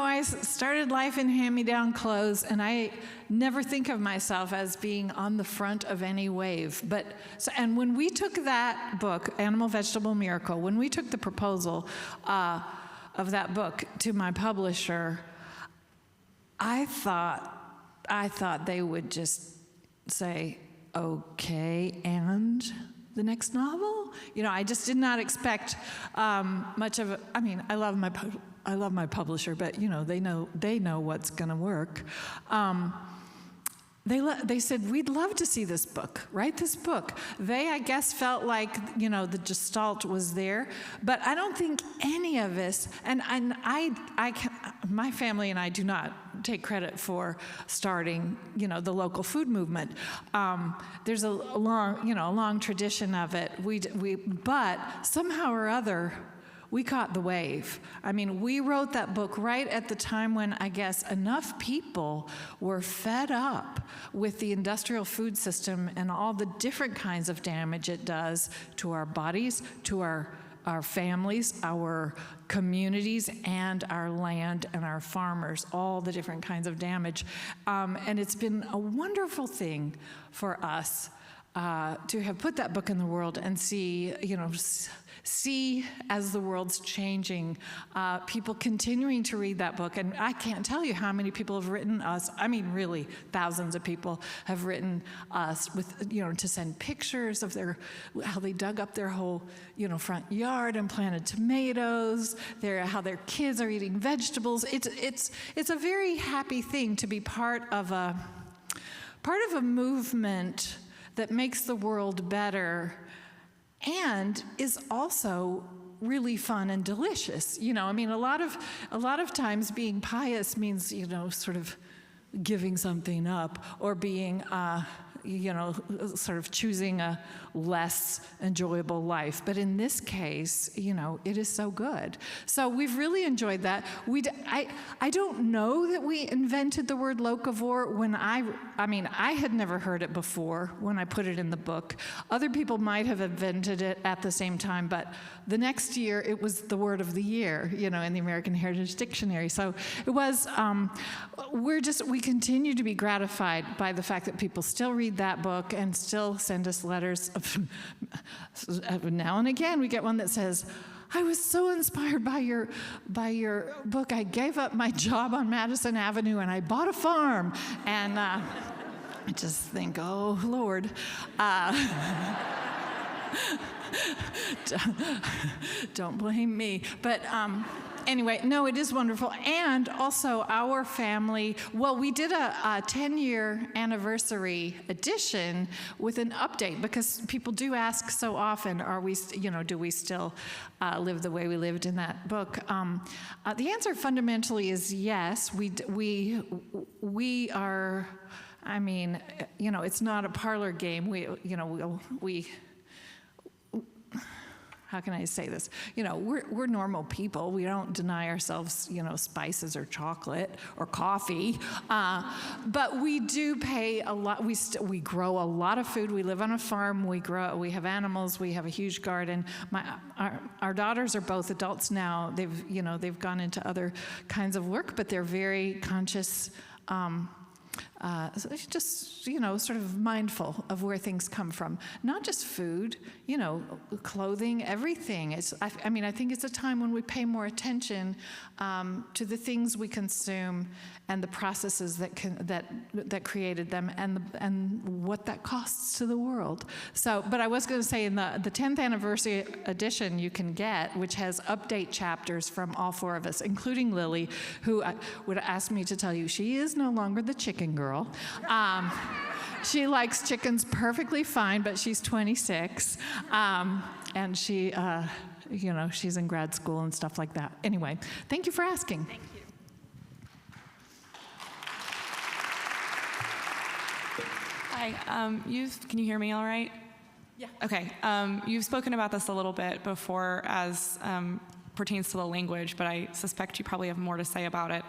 I started life in hand-me-down clothes, and I never think of myself as being on the front of any wave. And when we took that book, Animal, Vegetable, Miracle, when we took the proposal of that book to my publisher, I thought they would just say, okay, and the next novel? I just did not expect much of I love my publisher, but they know what's going to work. They said, we'd love to see this book, write this book. They, I guess, felt like, the gestalt was there, but I don't think any of us, and my family and I do not take credit for starting, the local food movement. There's a long tradition of it. But somehow or other, we caught the wave. We wrote that book right at the time when I guess enough people were fed up with the industrial food system and all the different kinds of damage it does to our bodies, to our families, our communities, and our land and our farmers, all the different kinds of damage. And it's been a wonderful thing for us to have put that book in the world and see as the world's changing, people continuing to read that book. And I can't tell you how many people have written us. Really, thousands of people have written us with, to send pictures of how they dug up their whole, front yard and planted tomatoes. How their kids are eating vegetables. It's a very happy thing to be part of a movement that makes the world better and is also really fun and delicious. A lot of times being pious means, sort of giving something up or being, sort of choosing a less enjoyable life. But in this case, it is so good. So we've really enjoyed that. I don't know that we invented the word locavore when I had never heard it before when I put it in the book. Other people might have invented it at the same time, but the next year it was the word of the year, in the American Heritage Dictionary. So it was, we continue to be gratified by the fact that people still read read that book and still send us letters. Now and again, we get one that says, I was so inspired by your book. I gave up my job on Madison Avenue and I bought a farm. And I just think, oh, Lord. Don't blame me. But anyway, no, it is wonderful. And also our family, well, we did a 10-year anniversary edition with an update, because people do ask so often, are we, do we still live the way we lived in that book? The answer fundamentally is yes. We are, I mean, it's not a parlor game. We how can I say this? We're normal people. We don't deny ourselves, spices or chocolate or coffee. But we do pay a lot. We grow a lot of food. We live on a farm. We have animals. We have a huge garden. Our daughters are both adults now. They've gone into other kinds of work, but they're very conscious. Just, sort of mindful of where things come from. Not just food, clothing, everything. I think it's a time when we pay more attention to the things we consume and the processes that created them and what that costs to the world. So, but I was going to say, in the 10th anniversary edition you can get, which has update chapters from all four of us, including Lily, who would ask me to tell you she is no longer the chicken girl. She likes chickens perfectly fine, but she's 26, and she, she's in grad school and stuff like that. Anyway, thank you for asking. Thank you. Hi, can you hear me all right? Yeah. Okay, you've spoken about this a little bit before as pertains to the language, but I suspect you probably have more to say about it.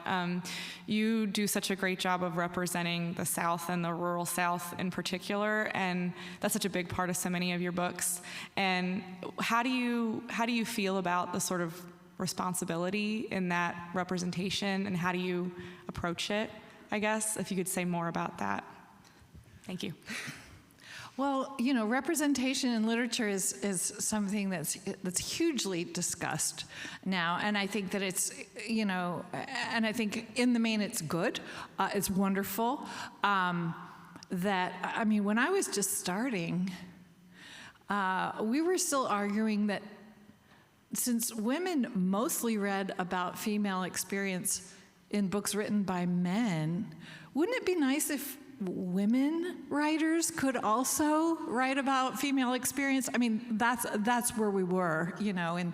You do such a great job of representing the South and the rural South in particular, and that's such a big part of so many of your books. And how do you feel about the sort of responsibility in that representation, and how do you approach it, I guess, if you could say more about that? Thank you. Well, representation in literature is something that's hugely discussed now, and I think that it's, and I think in the main it's good, it's wonderful. When I was just starting, we were still arguing that since women mostly read about female experience in books written by men, wouldn't it be nice if women writers could also write about female experience? I mean, that's where we were, in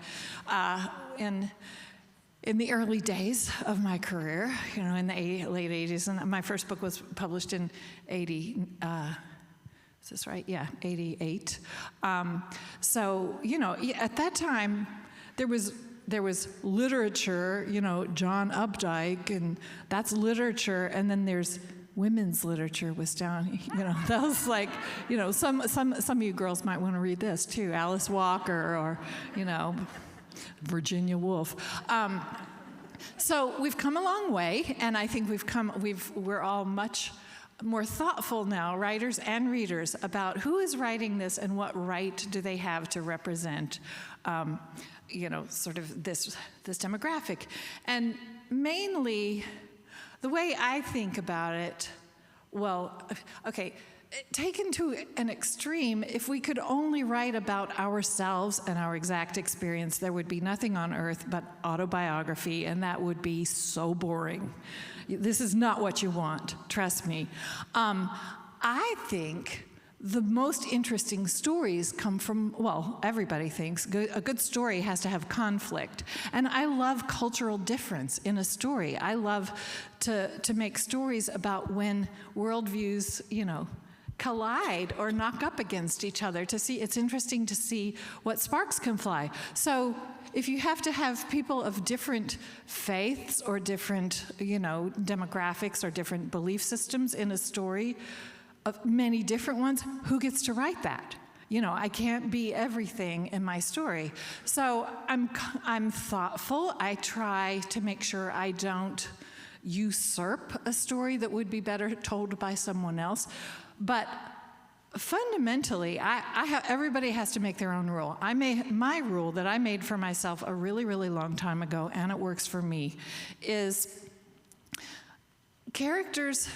the early days of my career, in the late 80s. And my first book was published in 80, is this right? Yeah, 88. So, at that time, there was literature, John Updike, and that's literature, and then there's women's literature was down, that was like, some of you girls might want to read this too, Alice Walker or, Virginia Woolf. So we've come a long way, and I think we're all much more thoughtful now, writers and readers, about who is writing this and what right do they have to represent, sort of this demographic. And mainly, the way I think about it, taken to an extreme, if we could only write about ourselves and our exact experience, there would be nothing on earth but autobiography, and that would be so boring. This is not what you want, trust me. I think the most interesting stories come from, everybody thinks a good story has to have conflict. And I love cultural difference in a story. I love to make stories about when worldviews, collide or knock up against each other. It's interesting to see what sparks can fly. So if you have to have people of different faiths or different, demographics or different belief systems in a story, of many different ones, who gets to write that? I can't be everything in my story. So I'm thoughtful. I try to make sure I don't usurp a story that would be better told by someone else. But Fundamentally, everybody has to make their own rule. My rule that I made for myself a really, really long time ago, and it works for me, is characters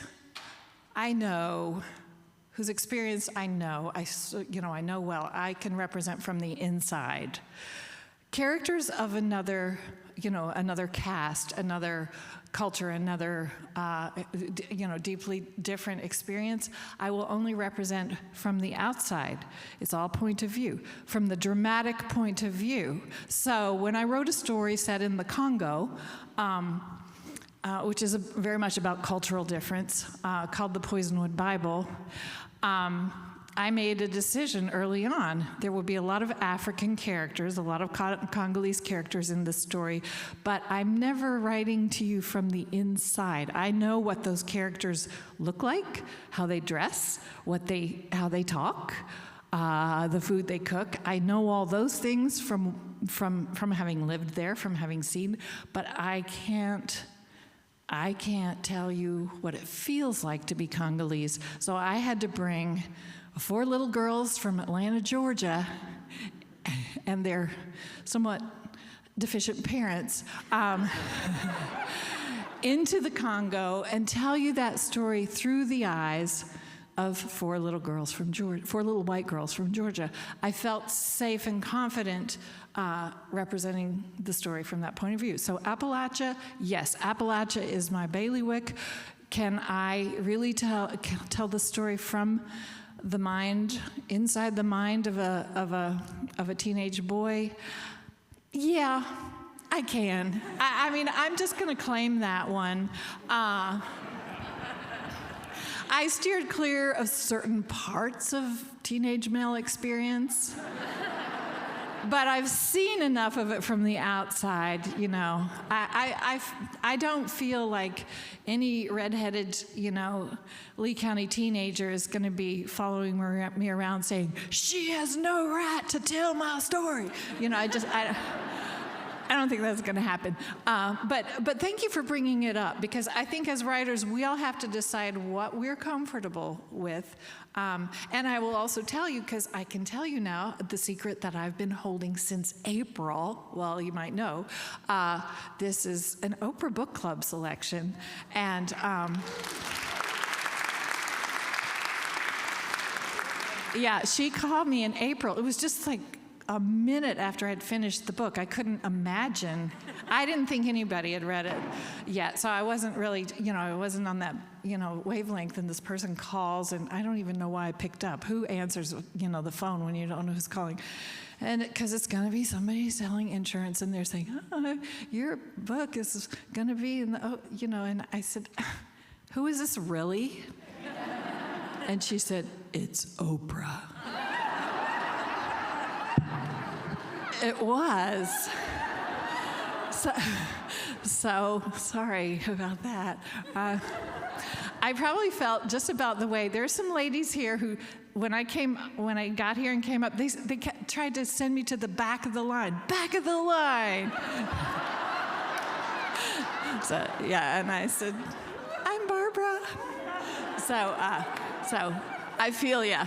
I know, whose experience I know, I know well, I can represent from the inside. Characters of another caste, another culture, another, deeply different experience, I will only represent from the outside. It's all point of view, from the dramatic point of view. So when I wrote a story set in the Congo, which is very much about cultural difference, called The Poisonwood Bible, I made a decision early on. There will be a lot of African characters, a lot of Congolese characters in this story, but I'm never writing to you from the inside. I know what those characters look like, how they dress, how they talk, the food they cook. I know all those things from having lived there, from having seen, but I can't tell you what it feels like to be Congolese. So I had to bring 4 little girls from Atlanta, Georgia, and their somewhat deficient parents into the Congo and tell you that story through the eyes of 4 little girls from Georgia, 4 little white girls from Georgia. I felt safe and confident representing the story from that point of view. So Appalachia, yes, Appalachia is my bailiwick. Can I really tell the story from the mind, inside the mind of a teenage boy? Yeah, I can. I mean, I'm just going to claim that one. I steered clear of certain parts of teenage male experience, but I've seen enough of it from the outside, I don't feel like any redheaded, Lee County teenager is going to be following me around saying, "She has no right to tell my story." I don't think that's going to happen. But thank you for bringing it up, because I think as writers, we all have to decide what we're comfortable with. And I will also tell you, because I can tell you now, the secret that I've been holding since April, well, you might know, this is an Oprah Book Club selection. And yeah, she called me in April. It was just like a minute after I'd finished the book. I couldn't imagine. I didn't think anybody had read it yet, so I wasn't really, I wasn't on that, wavelength, and this person calls, and I don't even know why I picked up. Who answers, the phone when you don't know who's calling? And because it's going to be somebody selling insurance, and they're saying, "Oh, your book is going to be in the, and I said, "Who is this really?" And she said, "It's Oprah." It was. So sorry about that. I probably felt just about the way. There's some ladies here who, when I got here and came up, they tried to send me to the back of the line. Back of the line. So yeah, and I said, "I'm Barbara." So I feel ya.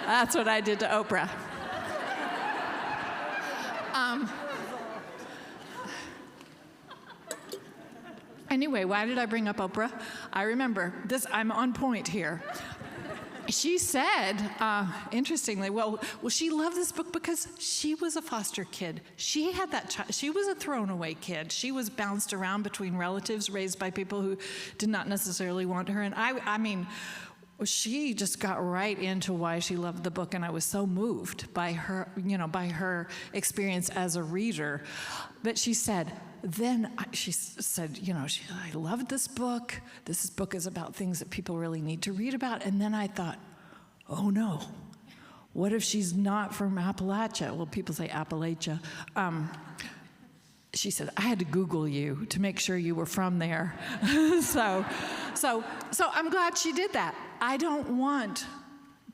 That's what I did to Oprah. Anyway, why did I bring up Oprah? I remember this. I'm on point here. She said, interestingly, well, she loved this book because she was a foster kid. She had that child. She was a thrown-away kid. She was bounced around between relatives raised by people who did not necessarily want her. And I mean, she just got right into why she loved the book, and I was so moved by her, by her experience as a reader. But she said, I loved this book. This book is about things that people really need to read about. And then I thought, oh no, what if she's not from Appalachia? Well, people say Appalachia. She said, I had to Google you to make sure you were from there. So I'm glad she did that. I don't want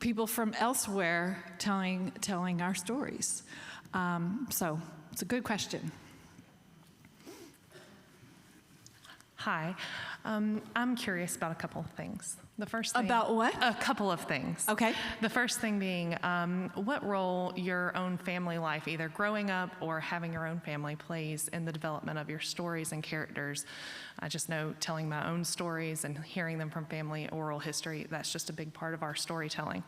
people from elsewhere telling our stories. So it's a good question. Hi, I'm curious about a couple of things. The first thing. About what? A couple of things. Okay. The first thing being what role your own family life, either growing up or having your own family, plays in the development of your stories and characters. I just know telling my own stories and hearing them from family oral history, that's just a big part of our storytelling.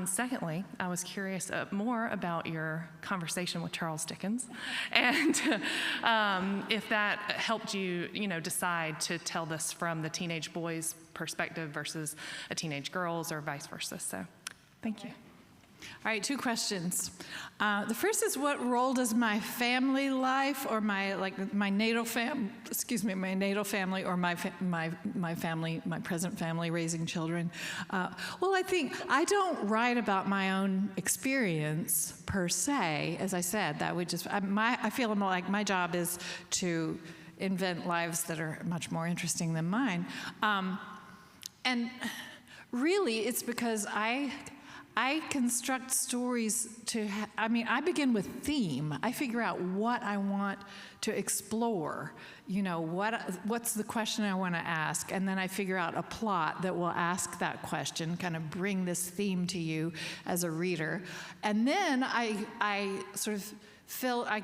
Secondly, I was curious more about your conversation with Charles Dickens, and if that helped you, decide to tell this from the teenage boy's perspective versus a teenage girl's, or vice versa. So, thank you. All right, 2 questions. The first is, what role does my family life, or my natal family, or my family, my present family, raising children? Well, I think I don't write about my own experience per se. As I said, that would just I feel like my job is to invent lives that are much more interesting than mine, and really, it's because I construct stories I begin with theme. I figure out what I want to explore, what's the question I want to ask, and then I figure out a plot that will ask that question, kind of bring this theme to you as a reader. And then I sort of I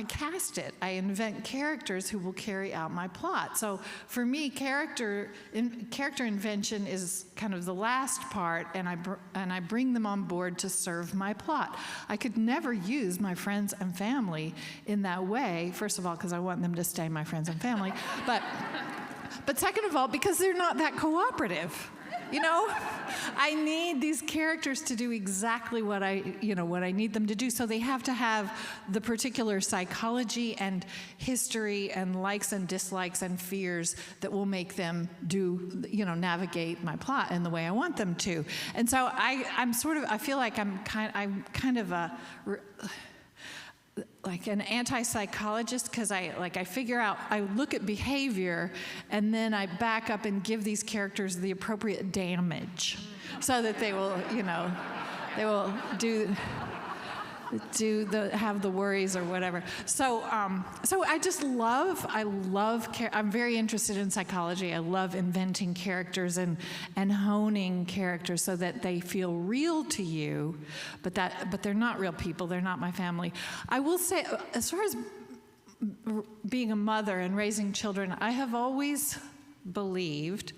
cast it. I invent characters who will carry out my plot. So for me, character invention is kind of the last part, and I bring them on board to serve my plot. I could never use my friends and family in that way. First of all, because I want them to stay my friends and family, but second of all, because they're not that cooperative. I need these characters to do exactly what I need them to do. So they have to have the particular psychology and history and likes and dislikes and fears that will make them navigate my plot in the way I want them to. And so I feel like I'm kind of like an anti-psychologist, because I figure out, I look at behavior, and then I back up and give these characters the appropriate damage so that they will, they will have the worries or whatever. So I'm very interested in psychology. I love inventing characters and honing characters so that they feel real to you, but they're not real people. They're not my family. I will say, as far as being a mother and raising children, I have always believed,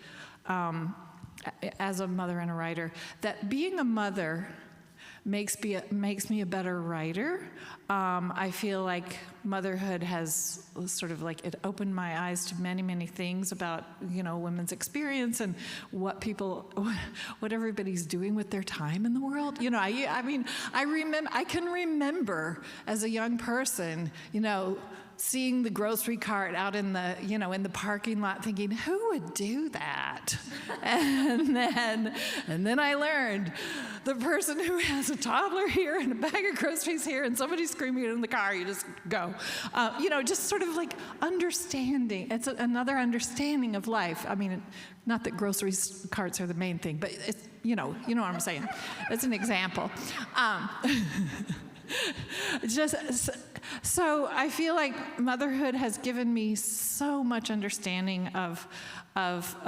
as a mother and a writer, that being a mother makes me a better writer. I feel like motherhood has sort of it opened my eyes to many, many things about, women's experience and what everybody's doing with their time in the world. I can remember as a young person, seeing the grocery cart out in the, in the parking lot, thinking, who would do that? And then I learned, the person who has a toddler here and a bag of groceries here and somebody screaming in the car, you just go. Just sort of understanding. It's another understanding of life. Not that grocery carts are the main thing, but it's, you know what I'm saying. It's an example. So I feel like motherhood has given me so much understanding of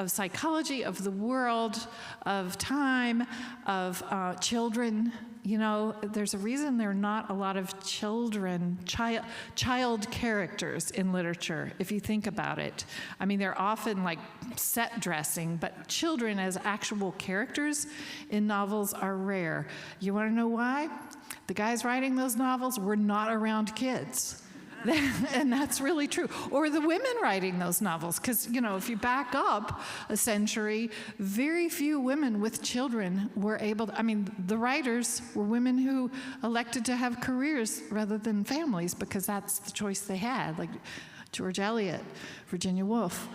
psychology, of the world, of time, of children. There's a reason there are not a lot of child characters in literature, if you think about it. They're often set dressing, but children as actual characters in novels are rare. You want to know why? The guys writing those novels were not around kids. And that's really true. Or the women writing those novels, because, if you back up a century, very few women with children were able to, the writers were women who elected to have careers rather than families, because that's the choice they had, like George Eliot, Virginia Woolf.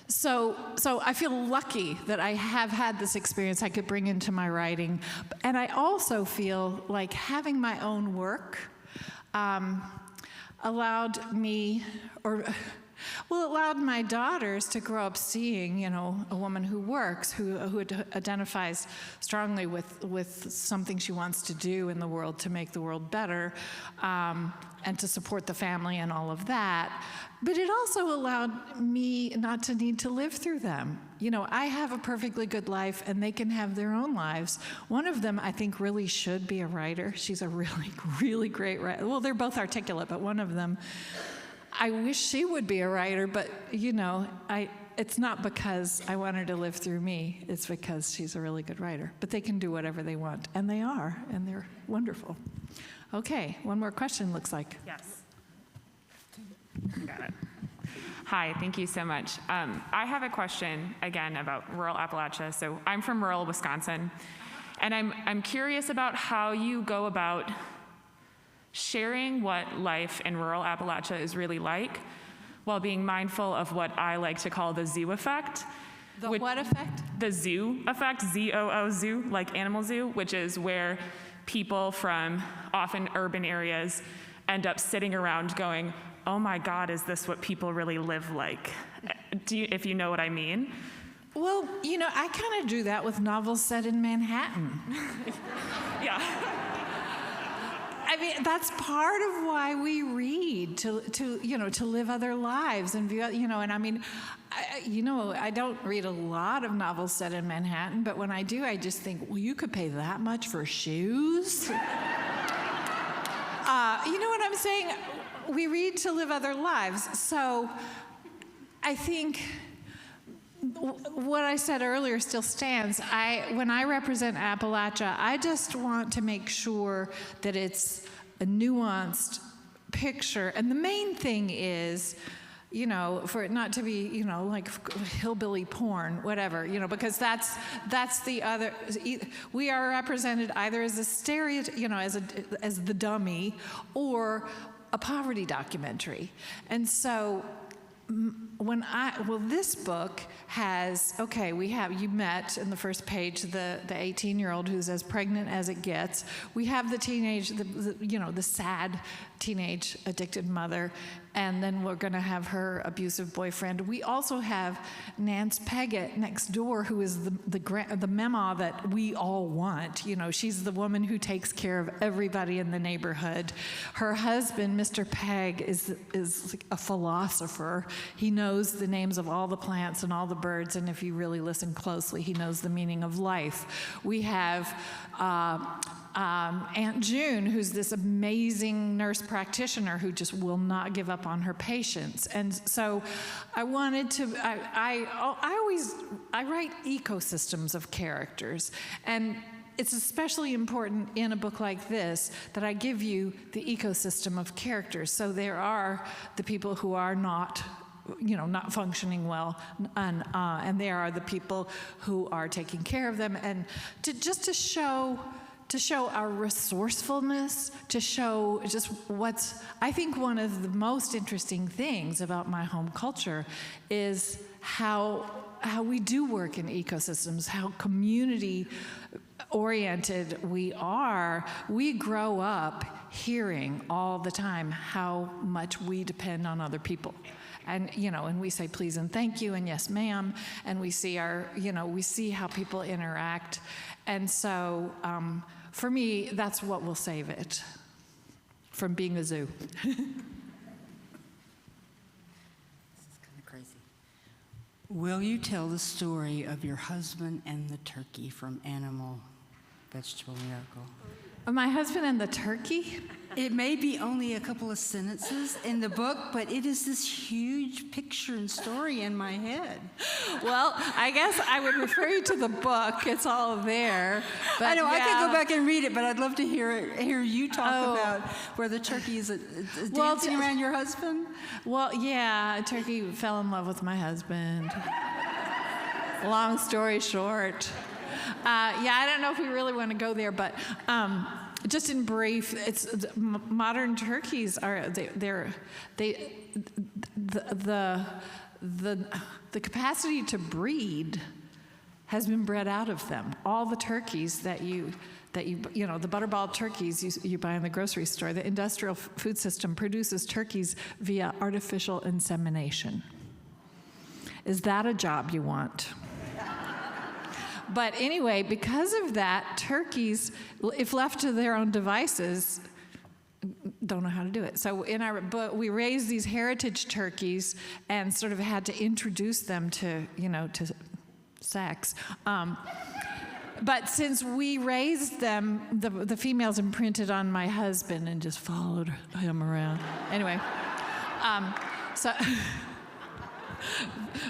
So I feel lucky that I have had this experience I could bring into my writing. And I also feel like having my own work allowed my daughters to grow up seeing, a woman who works, who identifies strongly with something she wants to do in the world to make the world better, and to support the family and all of that. But it also allowed me not to need to live through them. I have a perfectly good life, and they can have their own lives. One of them, I think, really should be a writer. She's a really, really great writer. Well, they're both articulate, but one of them, I wish she would be a writer, but, it's not because I want her to live through me. It's because she's a really good writer. But they can do whatever they want, and they are, and they're wonderful. Okay, one more question, looks like. Yes. Got it. Hi, thank you so much. I have a question, again, about rural Appalachia. So I'm from rural Wisconsin, and I'm curious about how you go about sharing what life in rural Appalachia is really like, while being mindful of what I like to call the zoo effect. The what effect? The zoo effect, Z-O-O, zoo, like animal zoo, which is where people from often urban areas end up sitting around going, oh my God, is this what people really live like? If you know what I mean? Well, I kind of do that with novels set in Manhattan. Yeah. I mean, that's part of why we read, to live other lives and view, and I mean, I don't read a lot of novels set in Manhattan, but when I do, I just think, well, you could pay that much for shoes? You know what I'm saying? We read to live other lives. So I think what I said earlier still stands. When I represent Appalachia, I just want to make sure that it's a nuanced picture. And the main thing is, for it not to be, like hillbilly porn, whatever, because that's the other. We are represented either as a stereotype, as the dummy, or a poverty documentary. And so this book has, you met in the first page the 18-year-old who's as pregnant as it gets. We have the teenage, the sad teenage addicted mother, and then we're going to have her abusive boyfriend. We also have Nance Peggott next door, who is the mama that we all want. She's the woman who takes care of everybody in the neighborhood. Her husband, Mr. Pegg, is a philosopher. He knows the names of all the plants and all the birds, and if you really listen closely, he knows the meaning of life. We have Aunt June, who's this amazing nurse practitioner who just will not give up on her patients. And so I wanted to, I write ecosystems of characters. And it's especially important in a book like this that I give you the ecosystem of characters. So there are the people who are not functioning well, and there are the people who are taking care of them, and to show our resourcefulness, to show just what's, I think one of the most interesting things about my home culture is how we do work in ecosystems, how community oriented we are. We grow up hearing all the time how much we depend on other people. And, and we say please and thank you and yes, ma'am, and we see we see how people interact. And so, for me, that's what will save it from being a zoo. This is kind of crazy. Will you tell the story of your husband and the turkey from Animal, Vegetable, Miracle? My husband and the turkey? It may be only a couple of sentences in the book, but it is this huge picture and story in my head. Well, I guess I would refer you to the book. It's all there. But I know, yeah. I could go back and read it, but I'd love to hear you talk about where the turkey is dancing around your husband. Well, yeah, a turkey fell in love with my husband. Long story short. I don't know if we really want to go there, but just in brief, modern turkeys are the capacity to breed has been bred out of them. All the turkeys that you the butterball turkeys you buy in the grocery store, the industrial food system produces turkeys via artificial insemination. Is that a job you want? But anyway, because of that, turkeys, if left to their own devices, don't know how to do it. So in our book, we raised these heritage turkeys and sort of had to introduce them to sex. But since we raised them, the females imprinted on my husband and just followed him around. Anyway, so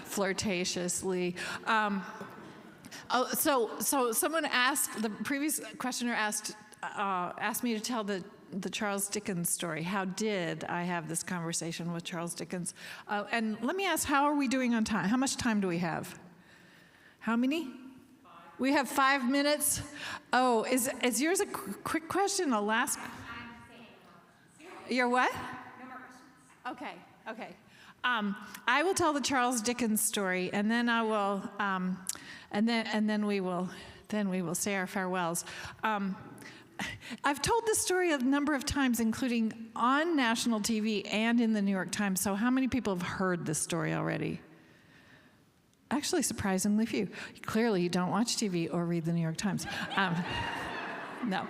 flirtatiously. So someone asked, the previous questioner asked me to tell the Charles Dickens story. How did I have this conversation with Charles Dickens? And let me ask, how are we doing on time? How much time do we have? How many? 5. We have 5 minutes. Oh, is yours a quick question? A last? Your what? No more questions. Okay. I will tell the Charles Dickens story, and then I will, and then we will say our farewells. I've told this story a number of times, including on national TV and in the New York Times. So how many people have heard this story already? Actually, surprisingly few. Clearly, you don't watch TV or read the New York Times. No,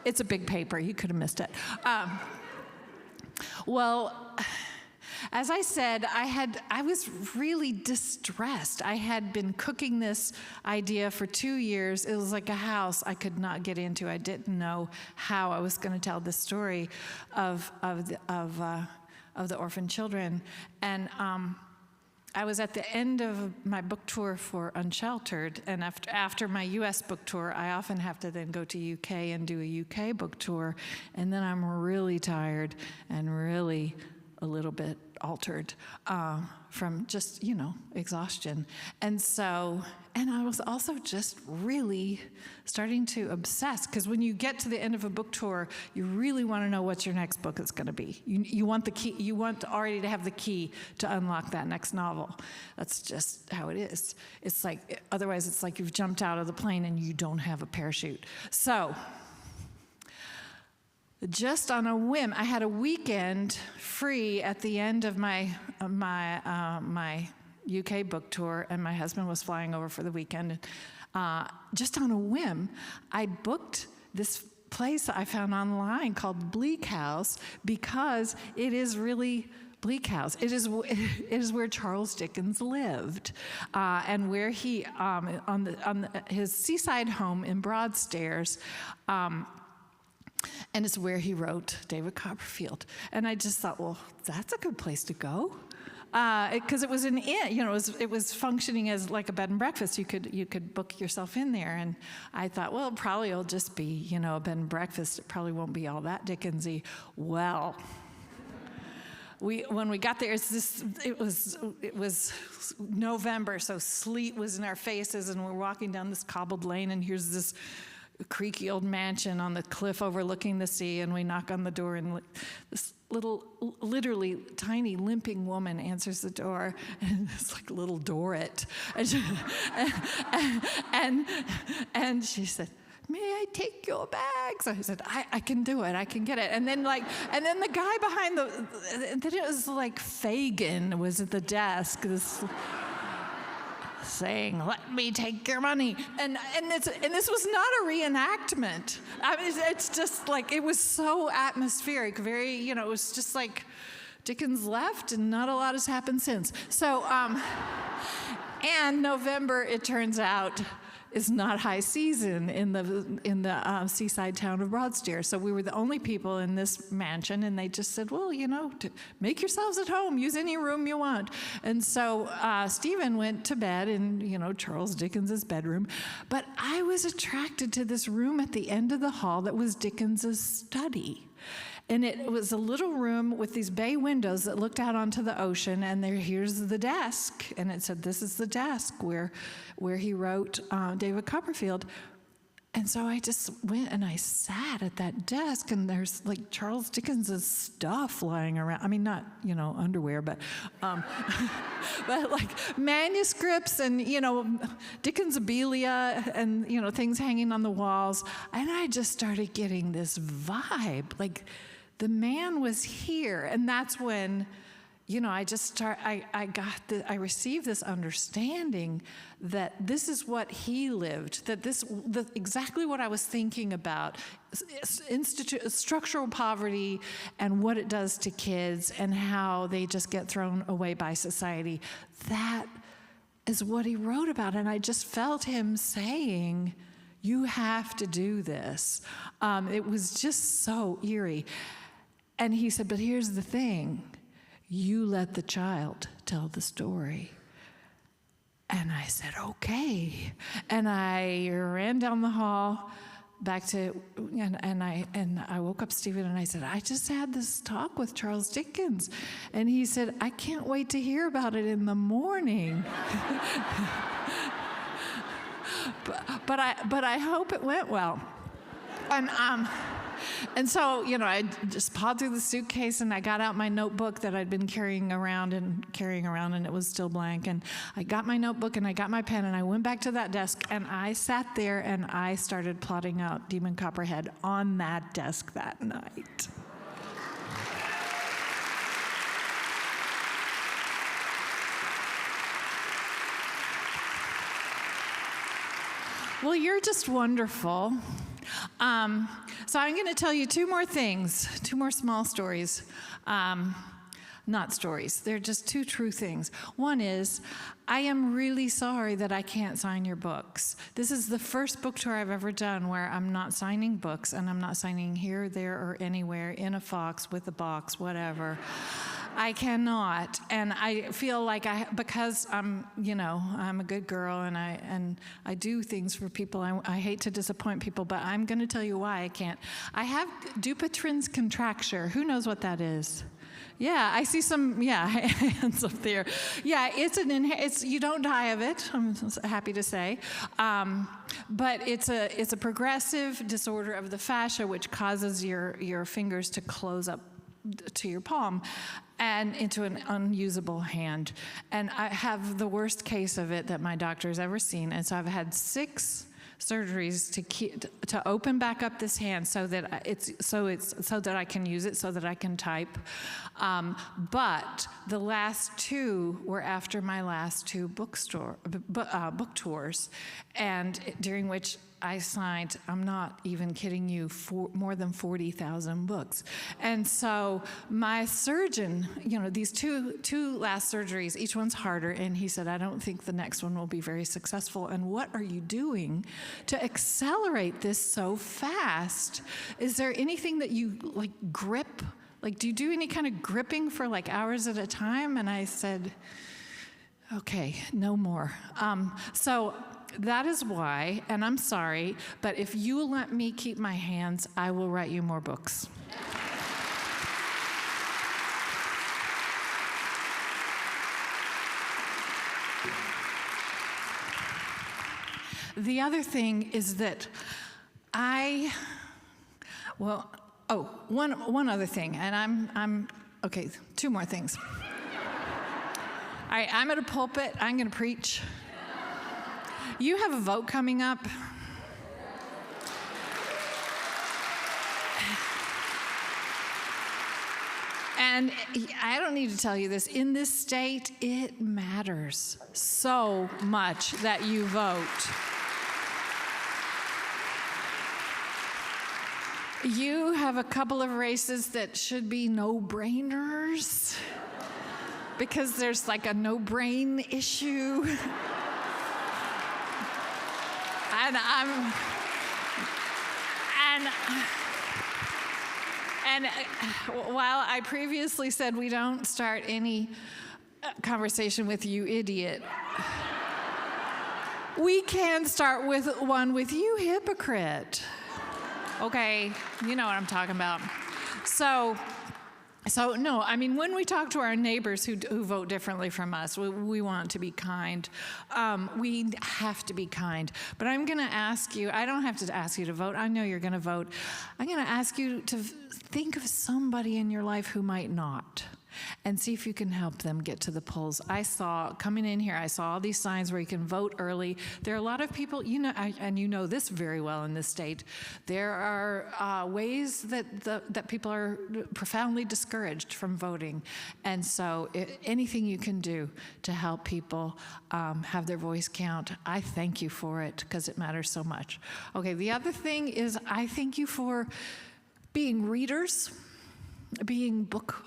it's a big paper. You could have missed it. Well, as I said, I was really distressed. I had been cooking this idea for 2 years. It was like a house I could not get into. I didn't know how I was going to tell the story of the orphan children. And I was at the end of my book tour for Unsheltered, and after my U.S. book tour, I often have to then go to UK and do a UK book tour, and then I'm really tired and really a little bit altered from just, exhaustion. And I was also just really starting to obsess, because when you get to the end of a book tour, you really want to know what your next book is going to be. You want the key, you want already to have the key to unlock that next novel. That's just how it is. It's like, otherwise it's like you've jumped out of the plane and you don't have a parachute. So, just on a whim, I had a weekend free at the end of my UK book tour, and my husband was flying over for the weekend. Just on a whim, I booked this place I found online called Bleak House, because it is really Bleak House. It is where Charles Dickens lived, and where he on his seaside home in Broadstairs. And it's where he wrote David Copperfield. And I just thought, well, that's a good place to go. Because it was an inn, it was functioning as like a bed and breakfast. You could book yourself in there. And I thought, well, probably it'll just be, a bed and breakfast. It probably won't be all that Dickensy. Well, when we got there, it was November, so sleet was in our faces, and we're walking down this cobbled lane, and here's this creaky old mansion on the cliff overlooking the sea, and we knock on the door, and this little, literally tiny, limping woman answers the door, and it's like little Dorrit. And she said, "May I take your bags?" I said, I can do it, I can get it. And then the guy behind then it was like Fagin was at the desk, this saying, "Let me take your money." And this was not a reenactment. I mean, it's just like, it was so atmospheric, very, it was just like Dickens left and not a lot has happened since. So, and November, it turns out, is not high season in the seaside town of Broadstairs. So we were the only people in this mansion, and they just said, well, make yourselves at home, use any room you want. And so Stephen went to bed in, Charles Dickens's bedroom. But I was attracted to this room at the end of the hall that was Dickens's study. And it was a little room with these bay windows that looked out onto the ocean, and here's the desk. And it said, this is the desk where he wrote David Copperfield. And so I just went and I sat at that desk, and there's like Charles Dickens's stuff lying around. I mean, not, underwear, but but like manuscripts and, Dickens Abelia and, things hanging on the walls. And I just started getting this vibe, like the man was here. And that's when, I received this understanding that this is what he lived, that exactly what I was thinking about, structural poverty and what it does to kids and how they just get thrown away by society. That is what he wrote about. And I just felt him saying, you have to do this. It was just so eerie. And he said, but here's the thing. You let the child tell the story. And I said, okay. And I ran down the hall back to, and I woke up Stephen and I said, I just had this talk with Charles Dickens. And he said, I can't wait to hear about it in the morning. but I hope it went well. And so, I just pawed through the suitcase and I got out my notebook that I'd been carrying around, and it was still blank. And I got my notebook and I got my pen and I went back to that desk and I sat there and I started plotting out Demon Copperhead on that desk that night. Well, you're just wonderful. So I'm going to tell you two more small stories. Not stories, they're just two true things. One is, I am really sorry that I can't sign your books. This is the first book tour I've ever done where I'm not signing books, and I'm not signing here, there, or anywhere, in a fox, with a box, whatever. I cannot, and I feel like because I'm a good girl and I do things for people. I hate to disappoint people, but I'm going to tell you why I can't. I have Dupuytren's contracture. Who knows what that is? Yeah, I see some hands up there. Yeah, it's you don't die of it. I'm happy to say, but it's a progressive disorder of the fascia which causes your fingers to close up to your palm and into an unusable hand. And I have the worst case of it that my doctor's ever seen. And so I've had 6 surgeries to open back up this hand so that I can use it, so that I can type. But the last 2 were after my last 2 book tours, and during which I signed, I'm not even kidding you, more than 40,000 books. And so my surgeon, these two last surgeries, each one's harder, and he said, I don't think the next one will be very successful. And what are you doing to accelerate this so fast? Is there anything that you grip? Do you do any kind of gripping for hours at a time? And I said, okay, no more. So that is why, and I'm sorry, but if you will let me keep my hands, I will write you more books. The other thing is that one other thing, and I'm okay, 2 more things. All right, I'm at a pulpit, I'm going to preach. You have a vote coming up. And I don't need to tell you this. In this state, it matters so much that you vote. You have a couple of races that should be no-brainers because there's a no-brain issue. And while I previously said we don't start any conversation with you idiot, we can start with one with you hypocrite. Okay, you know what I'm talking about. So no, I mean, when we talk to our neighbors who vote differently from us, we want to be kind. We have to be kind. But I'm going to ask you, I don't have to ask you to vote. I know you're going to vote. I'm going to ask you to think of somebody in your life who might not, and see if you can help them get to the polls. Coming in here, I saw all these signs where you can vote early. There are a lot of people, and you know this very well in this state, there are ways that people are profoundly discouraged from voting. And so anything you can do to help people have their voice count, I thank you for it, because it matters so much. Okay, the other thing is I thank you for being readers. being book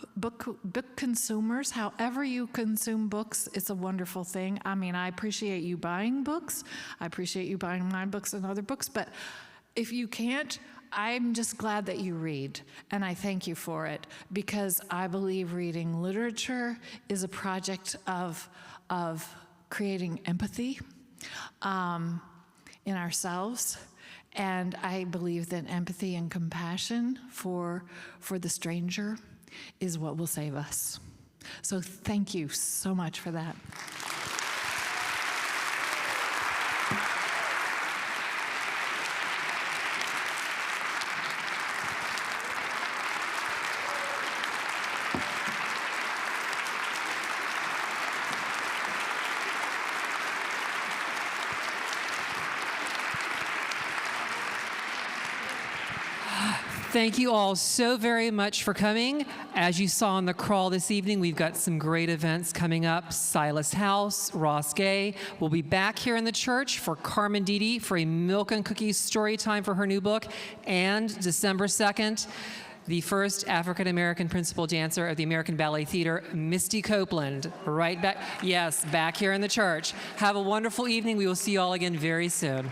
consumers. However you consume books, it's a wonderful thing. I mean, I appreciate you buying books. I appreciate you buying my books and other books, but if you can't, I'm just glad that you read, and I thank you for it, because I believe reading literature is a project of creating empathy in ourselves. And I believe that empathy and compassion for the stranger is what will save us. So thank you so much for that. Thank you all so very much for coming. As you saw on the crawl this evening, we've got some great events coming up. Silas House, Ross Gay. We'll be back here in the church for Carmen Didi for a Milk and Cookies story time for her new book. And December 2nd, the first African-American principal dancer of the American Ballet Theater, Misty Copeland. Right back, yes, back here in the church. Have a wonderful evening. We will see you all again very soon.